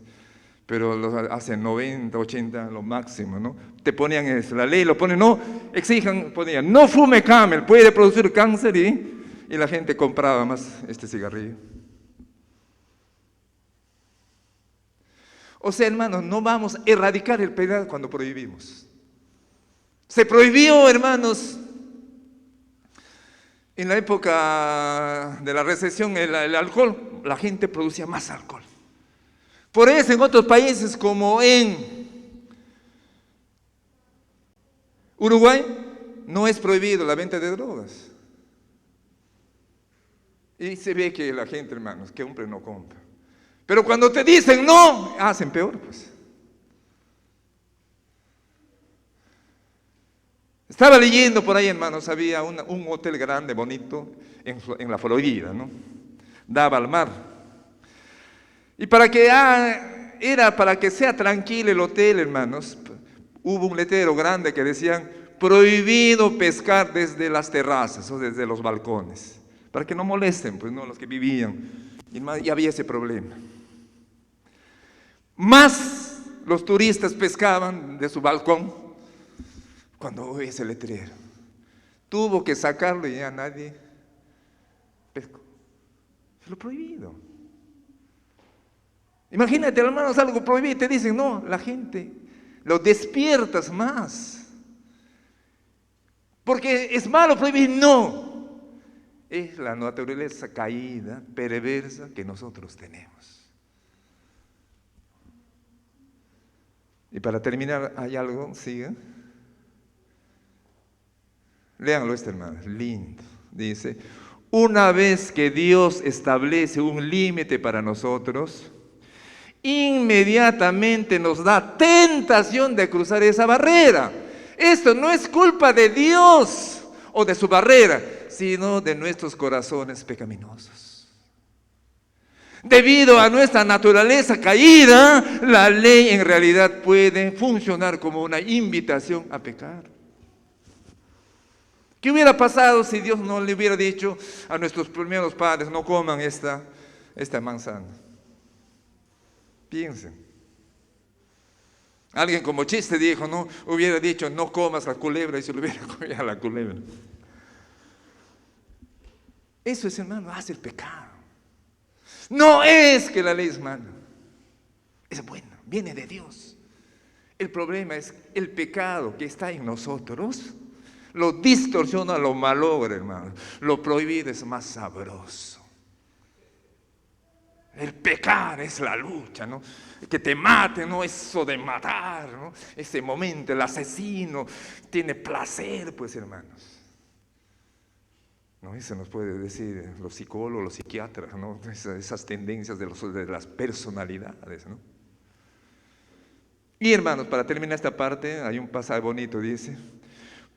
Pero hace 90, 80, lo máximo, ¿no? Te ponían eso, la ley lo pone, no, ponían, no fume Camel, puede producir cáncer y la gente compraba más este cigarrillo. O sea, hermanos, no vamos a erradicar el pecado cuando prohibimos. Se prohibió, hermanos, en la época de la recesión, el alcohol, la gente producía más alcohol. Por eso en otros países como en Uruguay no es prohibido la venta de drogas. Y se ve que la gente, hermanos, que hombre no compra. Pero cuando te dicen no, hacen peor, pues. Estaba leyendo por ahí, hermanos, había un hotel grande, bonito, en la Florida, ¿no? Daba al mar. Y era para que sea tranquilo el hotel, hermanos, hubo un letrero grande que decían, prohibido pescar desde las terrazas o desde los balcones, para que no molesten, pues, no, los que vivían. Y había ese problema. Más los turistas pescaban de su balcón cuando hubo ese letrero. Tuvo que sacarlo y ya nadie pescó. Es lo prohibido. Imagínate, hermanos, algo prohibido y te dicen, no, la gente lo despiertas más. Porque es malo prohibir, no. Es la naturaleza caída, perversa que nosotros tenemos. Y para terminar, ¿hay algo? Siga. Léanlo, hermano, lindo. Dice, una vez que Dios establece un límite para nosotros, inmediatamente nos da tentación de cruzar esa barrera. Esto no es culpa de Dios o de su barrera, sino de nuestros corazones pecaminosos. Debido a nuestra naturaleza caída, la ley en realidad puede funcionar como una invitación a pecar. ¿Qué hubiera pasado si Dios no le hubiera dicho a nuestros primeros padres, no coman esta manzana? Piensen. Alguien como chiste dijo, no hubiera dicho, no comas la culebra, y se lo hubiera comido a la culebra. Eso es, hermano, hace el pecado. No es que la ley es mala, es buena, viene de Dios. El problema es el pecado que está en nosotros, lo distorsiona, lo malogra, hermano. Lo prohibido es más sabroso. El pecar es la lucha, ¿no? Que te mate, ¿no? Eso de matar, ¿no? Ese momento, el asesino tiene placer, pues, hermanos. ¿No? Eso nos puede decir los psicólogos, los psiquiatras, ¿no? Esas tendencias de las personalidades, ¿no? Y, hermanos, para terminar esta parte, hay un pasaje bonito, dice,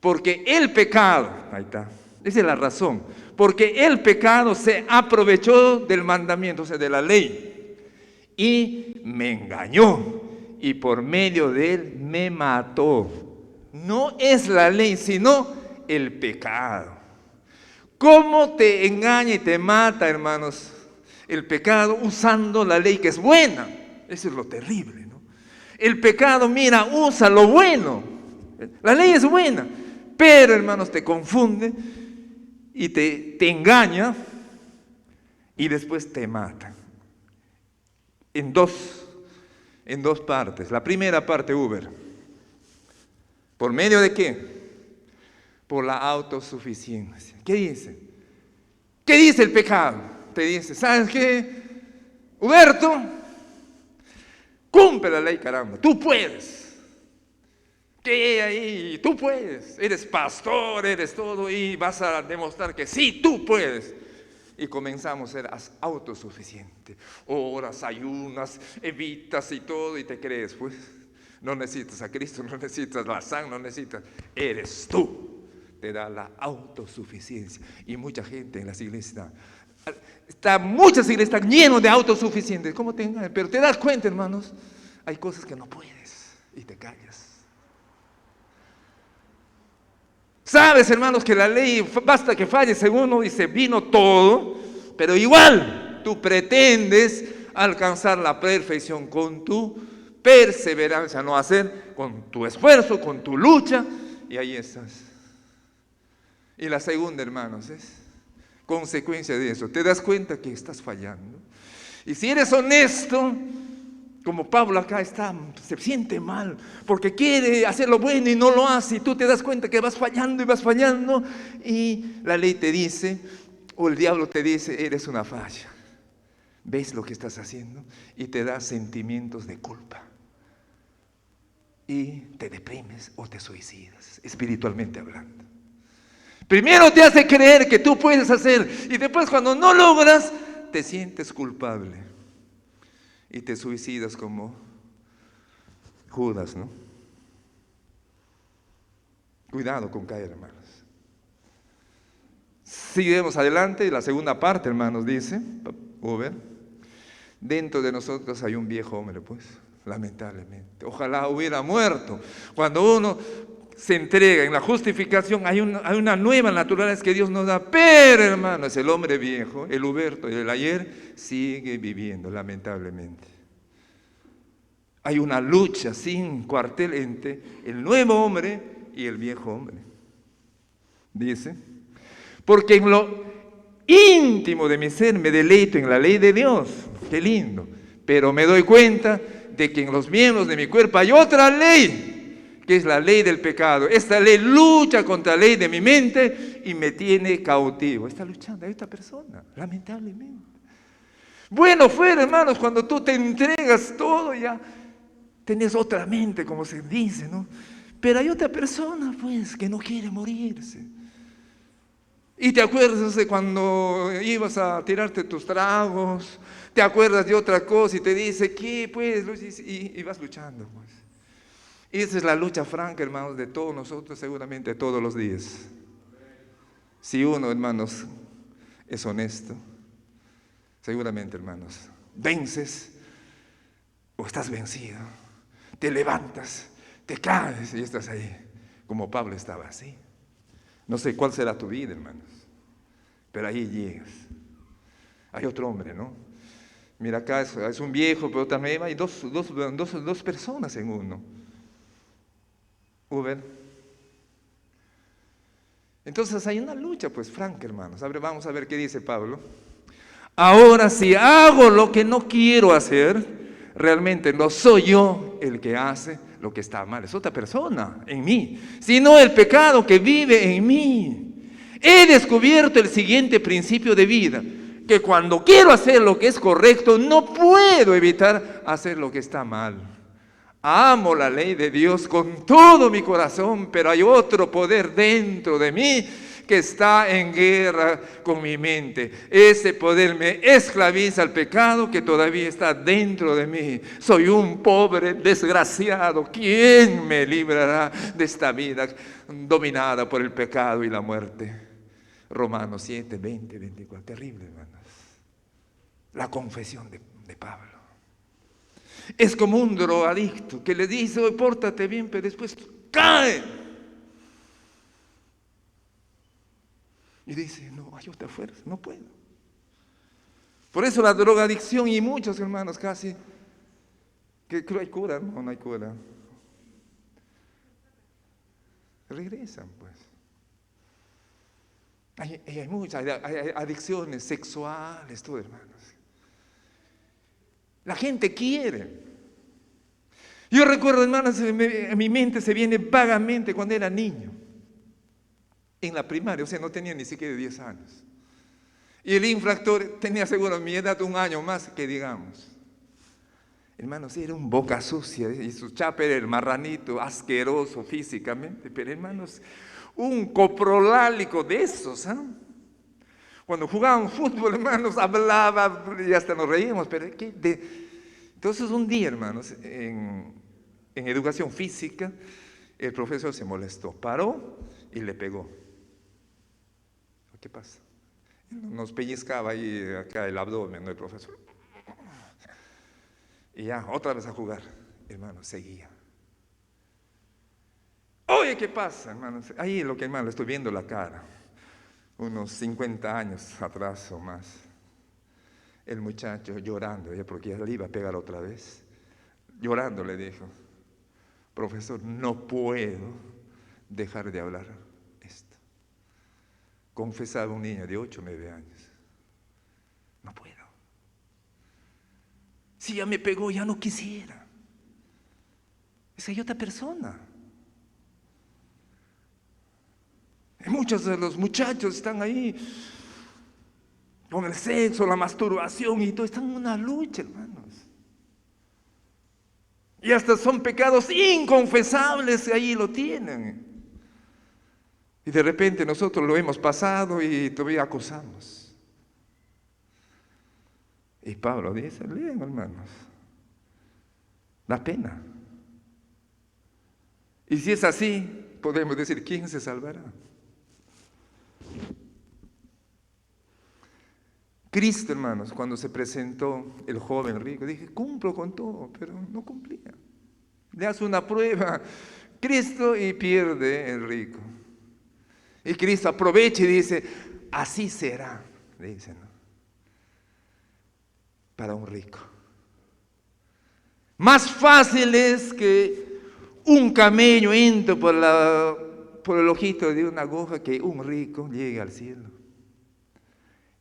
porque el pecado, ahí está, esa es la razón, porque el pecado se aprovechó del mandamiento, o sea, de la ley, y me engañó, y por medio de él me mató. No es la ley, sino el pecado. ¿Cómo te engaña y te mata, hermanos, el pecado usando la ley que es buena? Eso es lo terrible, ¿no? El pecado, mira, usa lo bueno. La ley es buena, pero, hermanos, te confunde y te engaña y después te mata. En dos partes. La primera parte, Uber. ¿Por medio de qué? Por la autosuficiencia. ¿Qué dice? ¿Qué dice el pecado? Te dice, ¿sabes qué? Huberto, cumple la ley, caramba, tú puedes. ¿Qué ahí? Tú puedes. Eres pastor, eres todo y vas a demostrar que sí, tú puedes. Y comenzamos a ser autosuficientes. Oras, ayunas, evitas y todo y te crees, pues. No necesitas a Cristo, no necesitas la sangre, no necesitas. Eres tú. Te da la autosuficiencia. Y mucha gente en las iglesias muchas iglesias están llenas de autosuficientes. ¿Cómo te engañan? Pero te das cuenta, hermanos, hay cosas que no puedes y te callas. Sabes, hermanos, que la ley basta que falle, según uno dice, vino todo, pero igual tú pretendes alcanzar la perfección con tu perseverancia, no hacer con tu esfuerzo, con tu lucha, y ahí estás. Y la segunda, hermanos, es consecuencia de eso. Te das cuenta que estás fallando. Y si eres honesto, como Pablo acá se siente mal, porque quiere hacer lo bueno y no lo hace, y tú te das cuenta que vas fallando y vas fallando, y la ley te dice, o el diablo te dice, eres una falla. ¿Ves lo que estás haciendo? Y te da sentimientos de culpa. Y te deprimes o te suicidas, espiritualmente hablando. Primero te hace creer que tú puedes hacer, y después cuando no logras, te sientes culpable. Y te suicidas como Judas, ¿no? Cuidado con caer, hermanos. Seguimos adelante, la segunda parte, hermanos, dice, Uber, dentro de nosotros hay un viejo hombre, pues, lamentablemente. Ojalá hubiera muerto. Cuando uno se entrega en la justificación, hay una nueva naturaleza que Dios nos da, pero, hermano, es el hombre viejo, el Huberto, el ayer, sigue viviendo, lamentablemente. Hay una lucha sin cuartel entre el nuevo hombre y el viejo hombre. Dice, porque en lo íntimo de mi ser me deleito en la ley de Dios. Qué lindo. Pero me doy cuenta de que en los miembros de mi cuerpo hay otra ley que es la ley del pecado. Esta ley lucha contra la ley de mi mente y me tiene cautivo. Está luchando esta persona, lamentablemente. Bueno fuera, hermanos, cuando tú te entregas todo, ya tenés otra mente, como se dice, ¿no? Pero hay otra persona, pues, que no quiere morirse. Y te acuerdas de cuando ibas a tirarte tus tragos, te acuerdas de otra cosa y te dice, ¿qué? Pues, y vas luchando, pues. Y esa es la lucha franca, hermanos, de todos nosotros, seguramente todos los días. Si uno, hermanos, es honesto, seguramente, hermanos, vences o estás vencido, te levantas, te caes y estás ahí, como Pablo estaba así. No sé cuál será tu vida, hermanos, pero ahí llegas. Hay otro hombre, ¿no? Mira, acá es un viejo, pero también hay dos personas en uno. Uber. Entonces hay una lucha, pues, franca, hermanos. Vamos a ver qué dice Pablo. Ahora, si hago lo que no quiero hacer, realmente no soy yo el que hace lo que está mal, es otra persona en mí, sino el pecado que vive en mí. He descubierto el siguiente principio de vida, que cuando quiero hacer lo que es correcto, no puedo evitar hacer lo que está mal. Amo la ley de Dios con todo mi corazón, pero hay otro poder dentro de mí que está en guerra con mi mente. Ese poder me esclaviza al pecado que todavía está dentro de mí. Soy un pobre desgraciado. ¿Quién me librará de esta vida dominada por el pecado y la muerte? Romanos 7, 20, 24. Terrible, hermanos. La confesión de Pablo. Es como un drogadicto que le dice, oh, pórtate bien, pero después cae. Y dice, no, hay otra fuerza, no puedo. Por eso la drogadicción y muchos hermanos casi, que hay cura, no hay cura. Regresan, pues. Hay muchas, hay adicciones sexuales, todo, hermanos. La gente quiere. Yo recuerdo, hermanos, en mi mente se viene vagamente cuando era niño. En la primaria, o sea, no tenía ni siquiera 10 años. Y el infractor tenía seguro mi edad, un año más que digamos. Hermanos, era un boca sucia, y su chapa era el marranito, asqueroso físicamente, pero hermanos, un coprolálico de esos, ¿ah? Cuando jugaban fútbol, hermanos, hablaba y hasta nos reíamos, pero entonces un día, hermanos, en educación física, el profesor se molestó, paró y le pegó. ¿Qué pasa? Nos pellizcaba ahí acá el abdomen, ¿no? El profesor. Y ya, otra vez a jugar. Hermano, seguía. Oye, ¿qué pasa, hermano? Ahí lo que, hermano, le estoy viendo la cara. Unos 50 años atrás o más. El muchacho llorando, ya porque ya le iba a pegar otra vez. Llorando le dijo, profesor, no puedo dejar de hablar esto. Confesaba un niño de 8 o 9 años. No puedo. Si ya me pegó, ya no quisiera. Es que hay otra persona. Y muchos de los muchachos están ahí con el sexo, la masturbación y todo. Están en una lucha, hermanos. Y hasta son pecados inconfesables, ahí lo tienen. Y de repente nosotros lo hemos pasado y todavía acusamos. Y Pablo dice, lean, hermanos, da pena. Y si es así, podemos decir, ¿quién se salvará? Cristo, hermanos, cuando se presentó el joven rico, dije, cumplo con todo, pero no cumplía. Le hace una prueba, Cristo, y pierde el rico. Y Cristo aprovecha y dice, así será, dice, ¿no? Para un rico. Más fácil es que un camello entre por el ojito de una aguja que un rico llegue al cielo.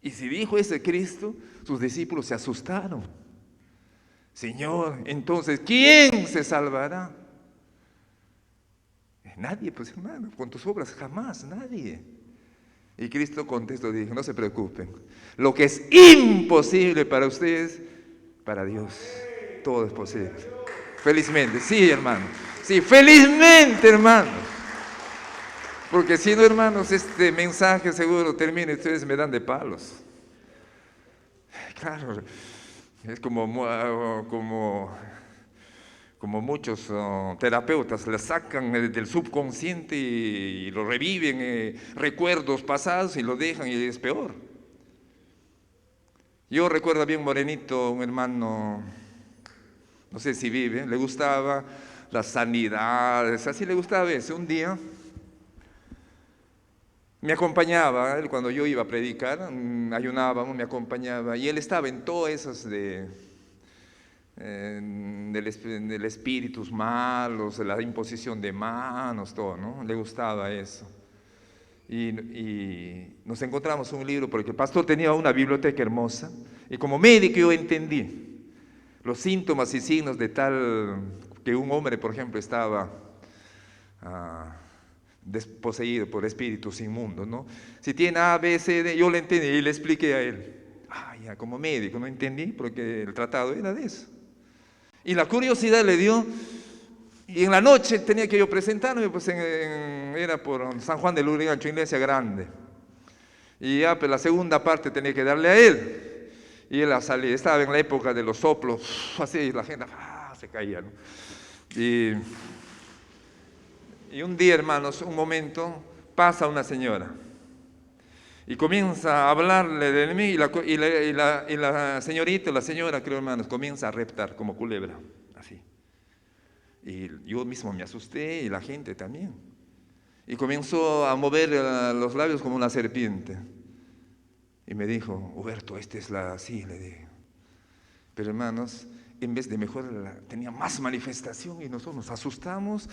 Y si dijo ese Cristo, sus discípulos se asustaron. Señor, entonces, ¿quién se salvará? Nadie, pues hermano, con tus obras jamás, nadie. Y Cristo contestó, dijo, no se preocupen, lo que es imposible para ustedes, para Dios, todo es posible. Felizmente, sí, hermano, sí, felizmente, hermano. Porque si no, hermanos, este mensaje seguro termina y ustedes me dan de palos. Claro, es como muchos terapeutas le sacan del subconsciente y lo reviven, recuerdos pasados y lo dejan y es peor. Yo recuerdo bien morenito, un hermano, no sé si vive, le gustaba las sanidades, así le gustaba eso. Un día me acompañaba, él cuando yo iba a predicar, ayunábamos, me acompañaba, y él estaba en todas esas del espíritus malos, de la imposición de manos, todo, ¿no? Le gustaba eso. Y nos encontramos un libro, porque el pastor tenía una biblioteca hermosa, y como médico yo entendí los síntomas y signos de tal que un hombre, por ejemplo, estaba desposeído por espíritus inmundos, ¿no? Si tiene A, B, C, D, yo le entendí y le expliqué a él. Ya como médico no entendí porque el tratado era de eso. Y la curiosidad le dio, y en la noche tenía que yo presentarme, pues era por San Juan de Lurigancho, iglesia grande. Y ya pues la segunda parte tenía que darle a él. Y él salía, estaba en la época de los soplos, así la gente se caía, ¿no? Y un día, hermanos, un momento, pasa una señora y comienza a hablarle de mí, y la señorita, la señora, creo, hermanos, comienza a reptar como culebra, así. Y yo mismo me asusté y la gente también. Y comenzó a mover los labios como una serpiente. Y me dijo, Huberto, esta es la así, le dije. Pero hermanos, en vez de mejorar, tenía más manifestación y nosotros nos asustamos.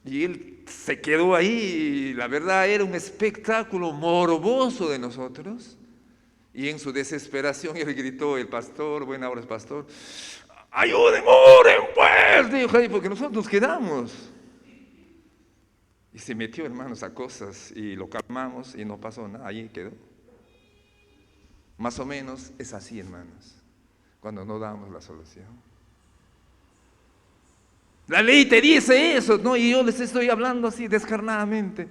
Y él se quedó ahí, y la verdad era un espectáculo morboso de nosotros. Y en su desesperación él gritó, el pastor, buena hora es pastor, ¡ayuden, oren pues! Dijo ahí, porque nosotros nos quedamos. Y se metió, hermanos, a cosas y lo calmamos y no pasó nada, ahí quedó. Más o menos es así, hermanos, cuando no damos la solución. La ley te dice eso, ¿no? Y yo les estoy hablando así descarnadamente.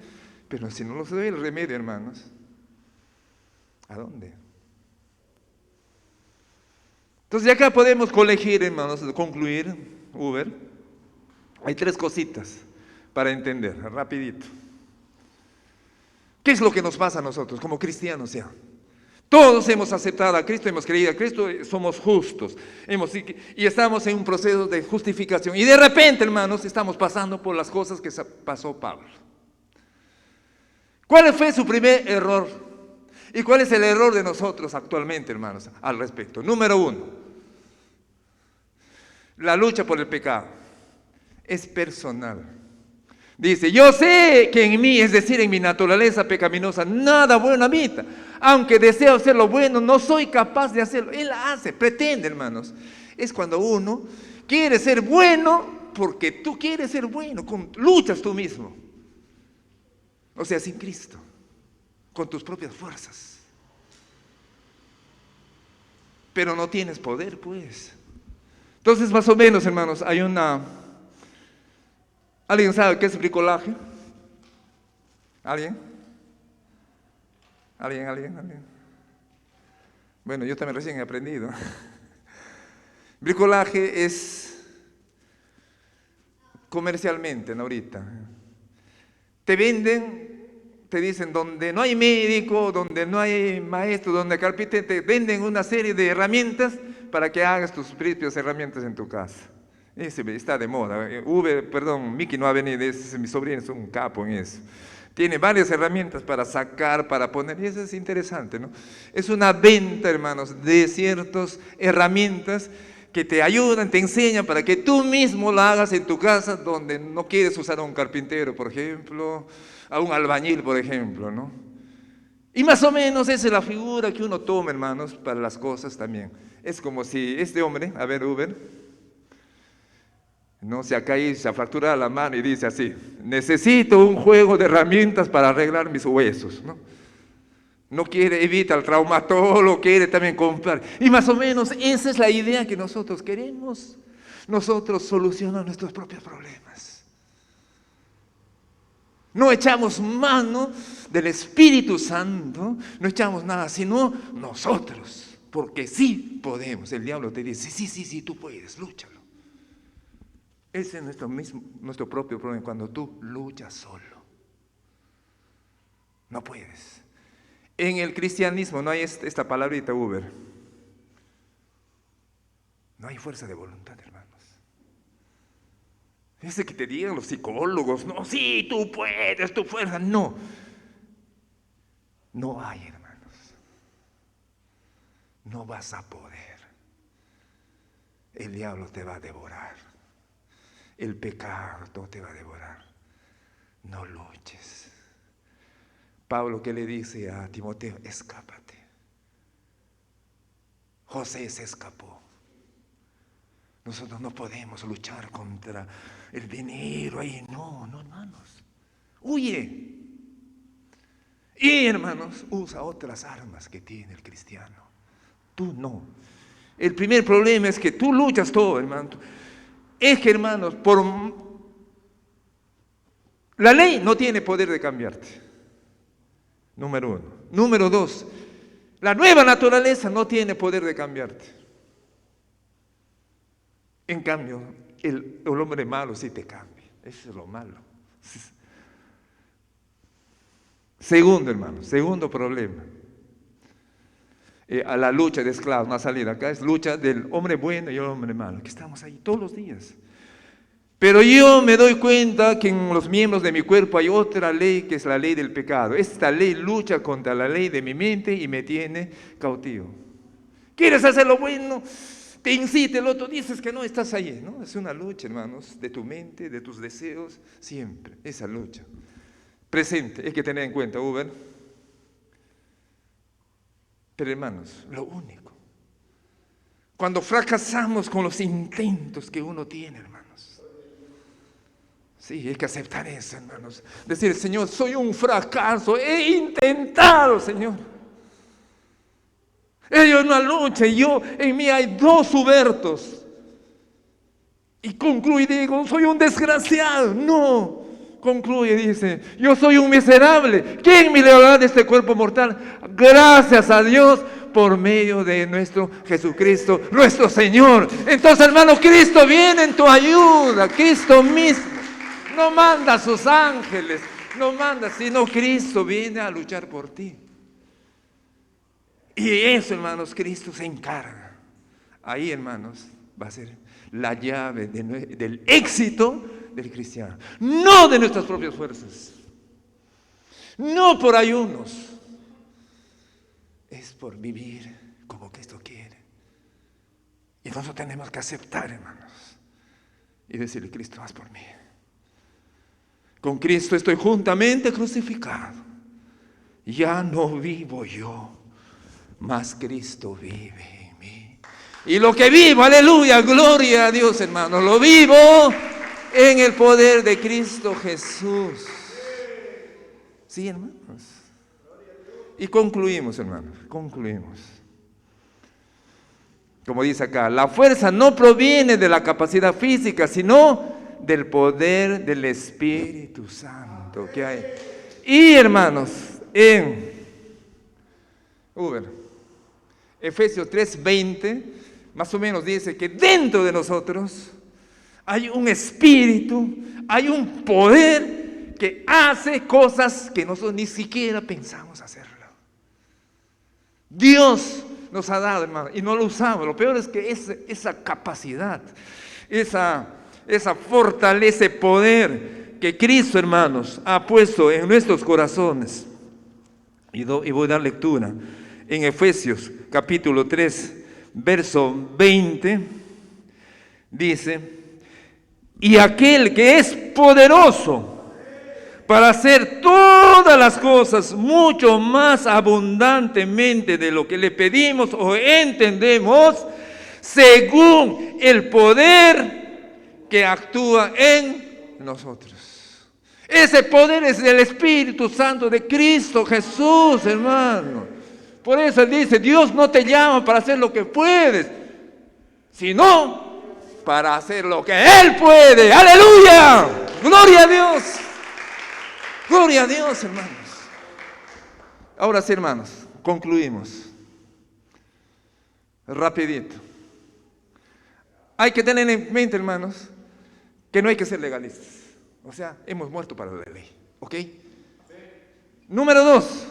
Pero si no les doy el remedio, hermanos, ¿a dónde? Entonces, de acá podemos colegir, hermanos, concluir, Uber. Hay 3 cositas para entender, rapidito. ¿Qué es lo que nos pasa a nosotros como cristianos ya? Todos hemos aceptado a Cristo, hemos creído a Cristo, somos justos. Y estamos en un proceso de justificación. Y de repente, hermanos, estamos pasando por las cosas que pasó Pablo. ¿Cuál fue su primer error? ¿Y cuál es el error de nosotros actualmente, hermanos, al respecto? Número 1, la lucha por el pecado es personal. Dice, yo sé que en mí, es decir, en mi naturaleza pecaminosa, nada bueno habita. Aunque deseo hacer lo bueno, no soy capaz de hacerlo. Él hace, pretende, hermanos. Es cuando uno quiere ser bueno porque tú quieres ser bueno, luchas tú mismo. O sea, sin Cristo, con tus propias fuerzas. Pero no tienes poder, pues. Entonces, más o menos, hermanos, hay ¿Alguien sabe qué es bricolaje? ¿Alguien? ¿Alguien? Bueno, yo también recién he aprendido. Bricolaje es comercialmente, ¿no? Ahorita. Te venden, te dicen, donde no hay médico, donde no hay maestro, donde hay carpintero, te venden una serie de herramientas para que hagas tus propias herramientas en tu casa. Ese está de moda. Miki no ha venido, mi sobrino es un capo en eso. Tiene varias herramientas para sacar, para poner, y eso es interesante, ¿no? Es una venta, hermanos, de ciertas herramientas que te ayudan, te enseñan para que tú mismo la hagas en tu casa, donde no quieres usar a un carpintero, por ejemplo, a un albañil, por ejemplo, ¿no? Y más o menos esa es la figura que uno toma, hermanos, para las cosas también. Es como si este hombre, a ver, Uber, No se ha caído, se ha fracturado la mano y dice así: necesito un juego de herramientas para arreglar mis huesos, ¿no? No quiere, evita el traumatólogo, quiere también comprar. Y más o menos esa es la idea que nosotros queremos. Nosotros solucionamos nuestros propios problemas. No echamos mano del Espíritu Santo, no echamos nada, sino nosotros. Porque sí podemos. El diablo te dice: sí, tú puedes, lúchalo. Ese es nuestro propio problema, cuando tú luchas solo. No puedes. En el cristianismo no hay esta palabrita Uber. No hay fuerza de voluntad, hermanos. Ese que te digan los psicólogos: no, sí, tú puedes, tu fuerza. No. No hay, hermanos. No vas a poder. El diablo te va a devorar. El pecado te va a devorar. No luches. Pablo, ¿qué le dice a Timoteo? Escápate. José se escapó. Nosotros no podemos luchar contra el dinero ahí. No, hermanos. Huye. Y, hermanos, usa otras armas que tiene el cristiano. Tú no. El primer problema es que tú luchas todo, hermano. Es que, hermanos, la ley no tiene poder de cambiarte. Número uno. Número dos, la nueva naturaleza no tiene poder de cambiarte. En cambio, el hombre malo sí te cambia. Eso es lo malo. Segundo, hermano, segundo problema. A la lucha de esclavos, no ha salido acá, es lucha del hombre bueno y el hombre malo, que estamos ahí todos los días. Pero yo me doy cuenta que en los miembros de mi cuerpo hay otra ley, que es la ley del pecado. Esta ley lucha contra la ley de mi mente y me tiene cautivo. ¿Quieres hacer lo bueno? Te incita, el otro dices que no, estás ahí, ¿no? Es una lucha, hermanos, de tu mente, de tus deseos, siempre, esa lucha. Presente, hay que tener en cuenta, Uber. Pero, hermanos, lo único, cuando fracasamos con los intentos que uno tiene, hermanos, sí, hay que aceptar eso, hermanos. Decir: Señor, soy un fracaso, he intentado, Señor. Ellos no luchan, en mí hay 2 Hubertos. Y concluye y digo: soy un desgraciado. No, concluye y dice: yo soy un miserable. ¿Quién me librará de este cuerpo mortal? Gracias a Dios por medio de nuestro Jesucristo, nuestro Señor. Entonces, hermano, Cristo viene en tu ayuda, Cristo mismo. No manda a sus ángeles, no manda, sino Cristo viene a luchar por ti. Y eso, hermanos, Cristo se encarga. Ahí, hermanos, va a ser la llave del éxito del cristiano. No de nuestras propias fuerzas, no por ayunos, es por vivir como Cristo quiere. Y nosotros tenemos que aceptar, hermanos, y decirle: Cristo, haz por mí. Con Cristo estoy juntamente crucificado. Ya no vivo yo, mas Cristo vive en mí. Y lo que vivo, aleluya, gloria a Dios, hermano, lo vivo en el poder de Cristo Jesús. Sí, hermanos. Y concluimos, hermanos, concluimos. Como dice acá, la fuerza no proviene de la capacidad física, sino del poder del Espíritu Santo que hay. Y, hermanos, en Efesios 3:20, más o menos dice que dentro de nosotros hay un espíritu, hay un poder que hace cosas que nosotros ni siquiera pensamos hacerlo. Dios nos ha dado, hermano, y no lo usamos. Lo peor es que esa capacidad, esa fortaleza, ese poder que Cristo, hermanos, ha puesto en nuestros corazones. Y voy a dar lectura en Efesios capítulo 3, verso 20, dice: y aquel que es poderoso para hacer todas las cosas mucho más abundantemente de lo que le pedimos o entendemos, según el poder que actúa en nosotros. Ese poder es del Espíritu Santo de Cristo Jesús, hermano. Por eso Él dice, Dios no te llama para hacer lo que puedes, sino para hacer lo que Él puede. ¡Aleluya! ¡Gloria a Dios! ¡Gloria a Dios, hermanos! Ahora sí, hermanos, concluimos. Rapidito. Hay que tener en mente, hermanos, que no hay que ser legalistas. O sea, hemos muerto para la ley, ¿ok? Número 2,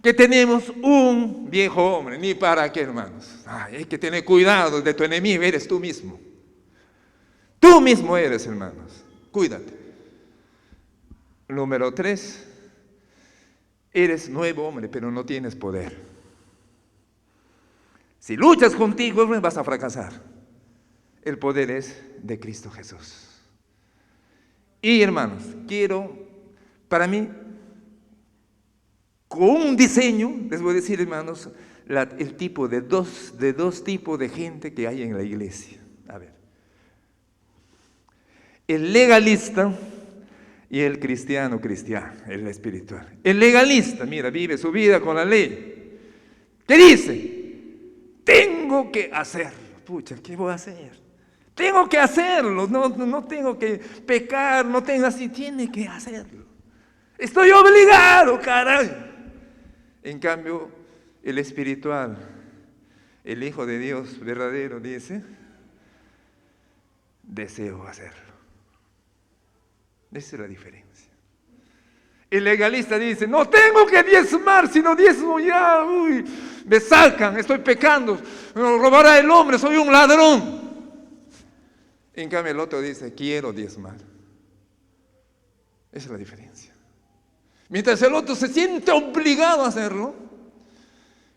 que tenemos un viejo hombre. Ni para qué, hermanos. Ay, hay que tener cuidado de tu enemigo, eres tú mismo. Tú mismo eres, hermanos. Cuídate. Número 3, eres nuevo hombre, pero no tienes poder. Si luchas contigo, vas a fracasar. El poder es de Cristo Jesús. Y hermanos, quiero, para mí, con un diseño, les voy a decir, hermanos, el tipo de dos tipos de gente que hay en la iglesia. A ver. El legalista y el cristiano, el espiritual. El legalista, mira, vive su vida con la ley. ¿Qué dice? Tengo que hacerlo. Pucha, ¿qué voy a hacer? Tengo que hacerlo, no tengo que pecar, no tengo así, tiene que hacerlo. Estoy obligado, caray. En cambio, el espiritual, el Hijo de Dios verdadero dice, deseo hacerlo. Esa es la diferencia. El legalista dice, no tengo que diezmar, sino diezmo ya, me sacan, estoy pecando, me robará el hombre, soy un ladrón. En cambio el otro dice, quiero diezmar. Esa es la diferencia. Mientras el otro se siente obligado a hacerlo,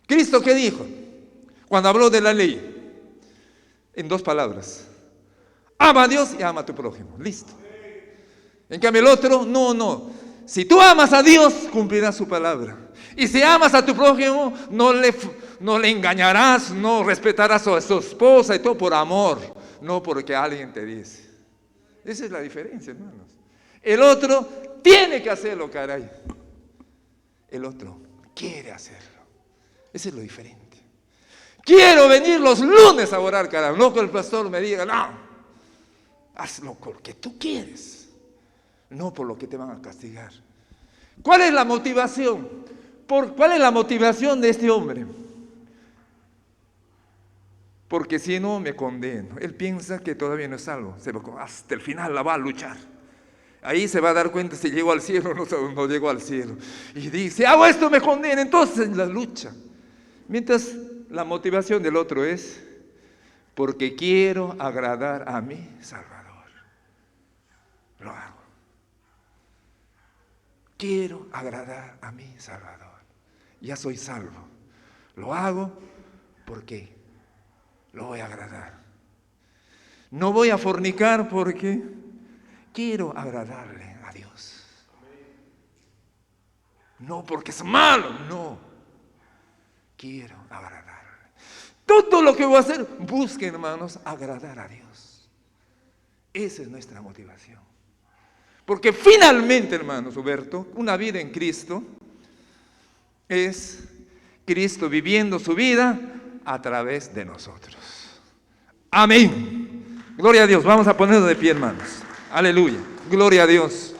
¿Cristo qué dijo? Cuando habló de la ley, en 2 palabras, ama a Dios y ama a tu prójimo, listo. En cambio el otro, no, si tú amas a Dios, cumplirás su palabra. Y si amas a tu prójimo, no le engañarás, no respetarás a su esposa y todo por amor. No porque alguien te dice. Esa es la diferencia, hermanos. El otro tiene que hacerlo, caray. El otro quiere hacerlo. Eso es lo diferente. Quiero venir los lunes a orar, caray. No que el pastor me diga, no. Hazlo porque tú quieres. No por lo que te van a castigar. ¿Cuál es la motivación? ¿Cuál es la motivación de este hombre? Porque si no me condeno. Él piensa que todavía no es salvo. Hasta el final la va a luchar. Ahí se va a dar cuenta si llegó al cielo o no llegó al cielo. Y dice, hago esto, me condeno. Entonces la lucha. Mientras la motivación del otro es, porque quiero agradar a mi Salvador. Lo hago. Quiero agradar a mi Salvador. Ya soy salvo. Lo hago porque lo voy a agradar. No voy a fornicar porque quiero agradarle a Dios. No porque es malo, no. Quiero agradarle. Todo lo que voy a hacer, busquen, hermanos, agradar a Dios. Esa es nuestra motivación. Porque finalmente, hermanos, Huberto, una vida en Cristo es Cristo viviendo su vida a través de nosotros. Amén. Gloria a Dios. Vamos a ponernos de pie, hermanos. Aleluya. Gloria a Dios.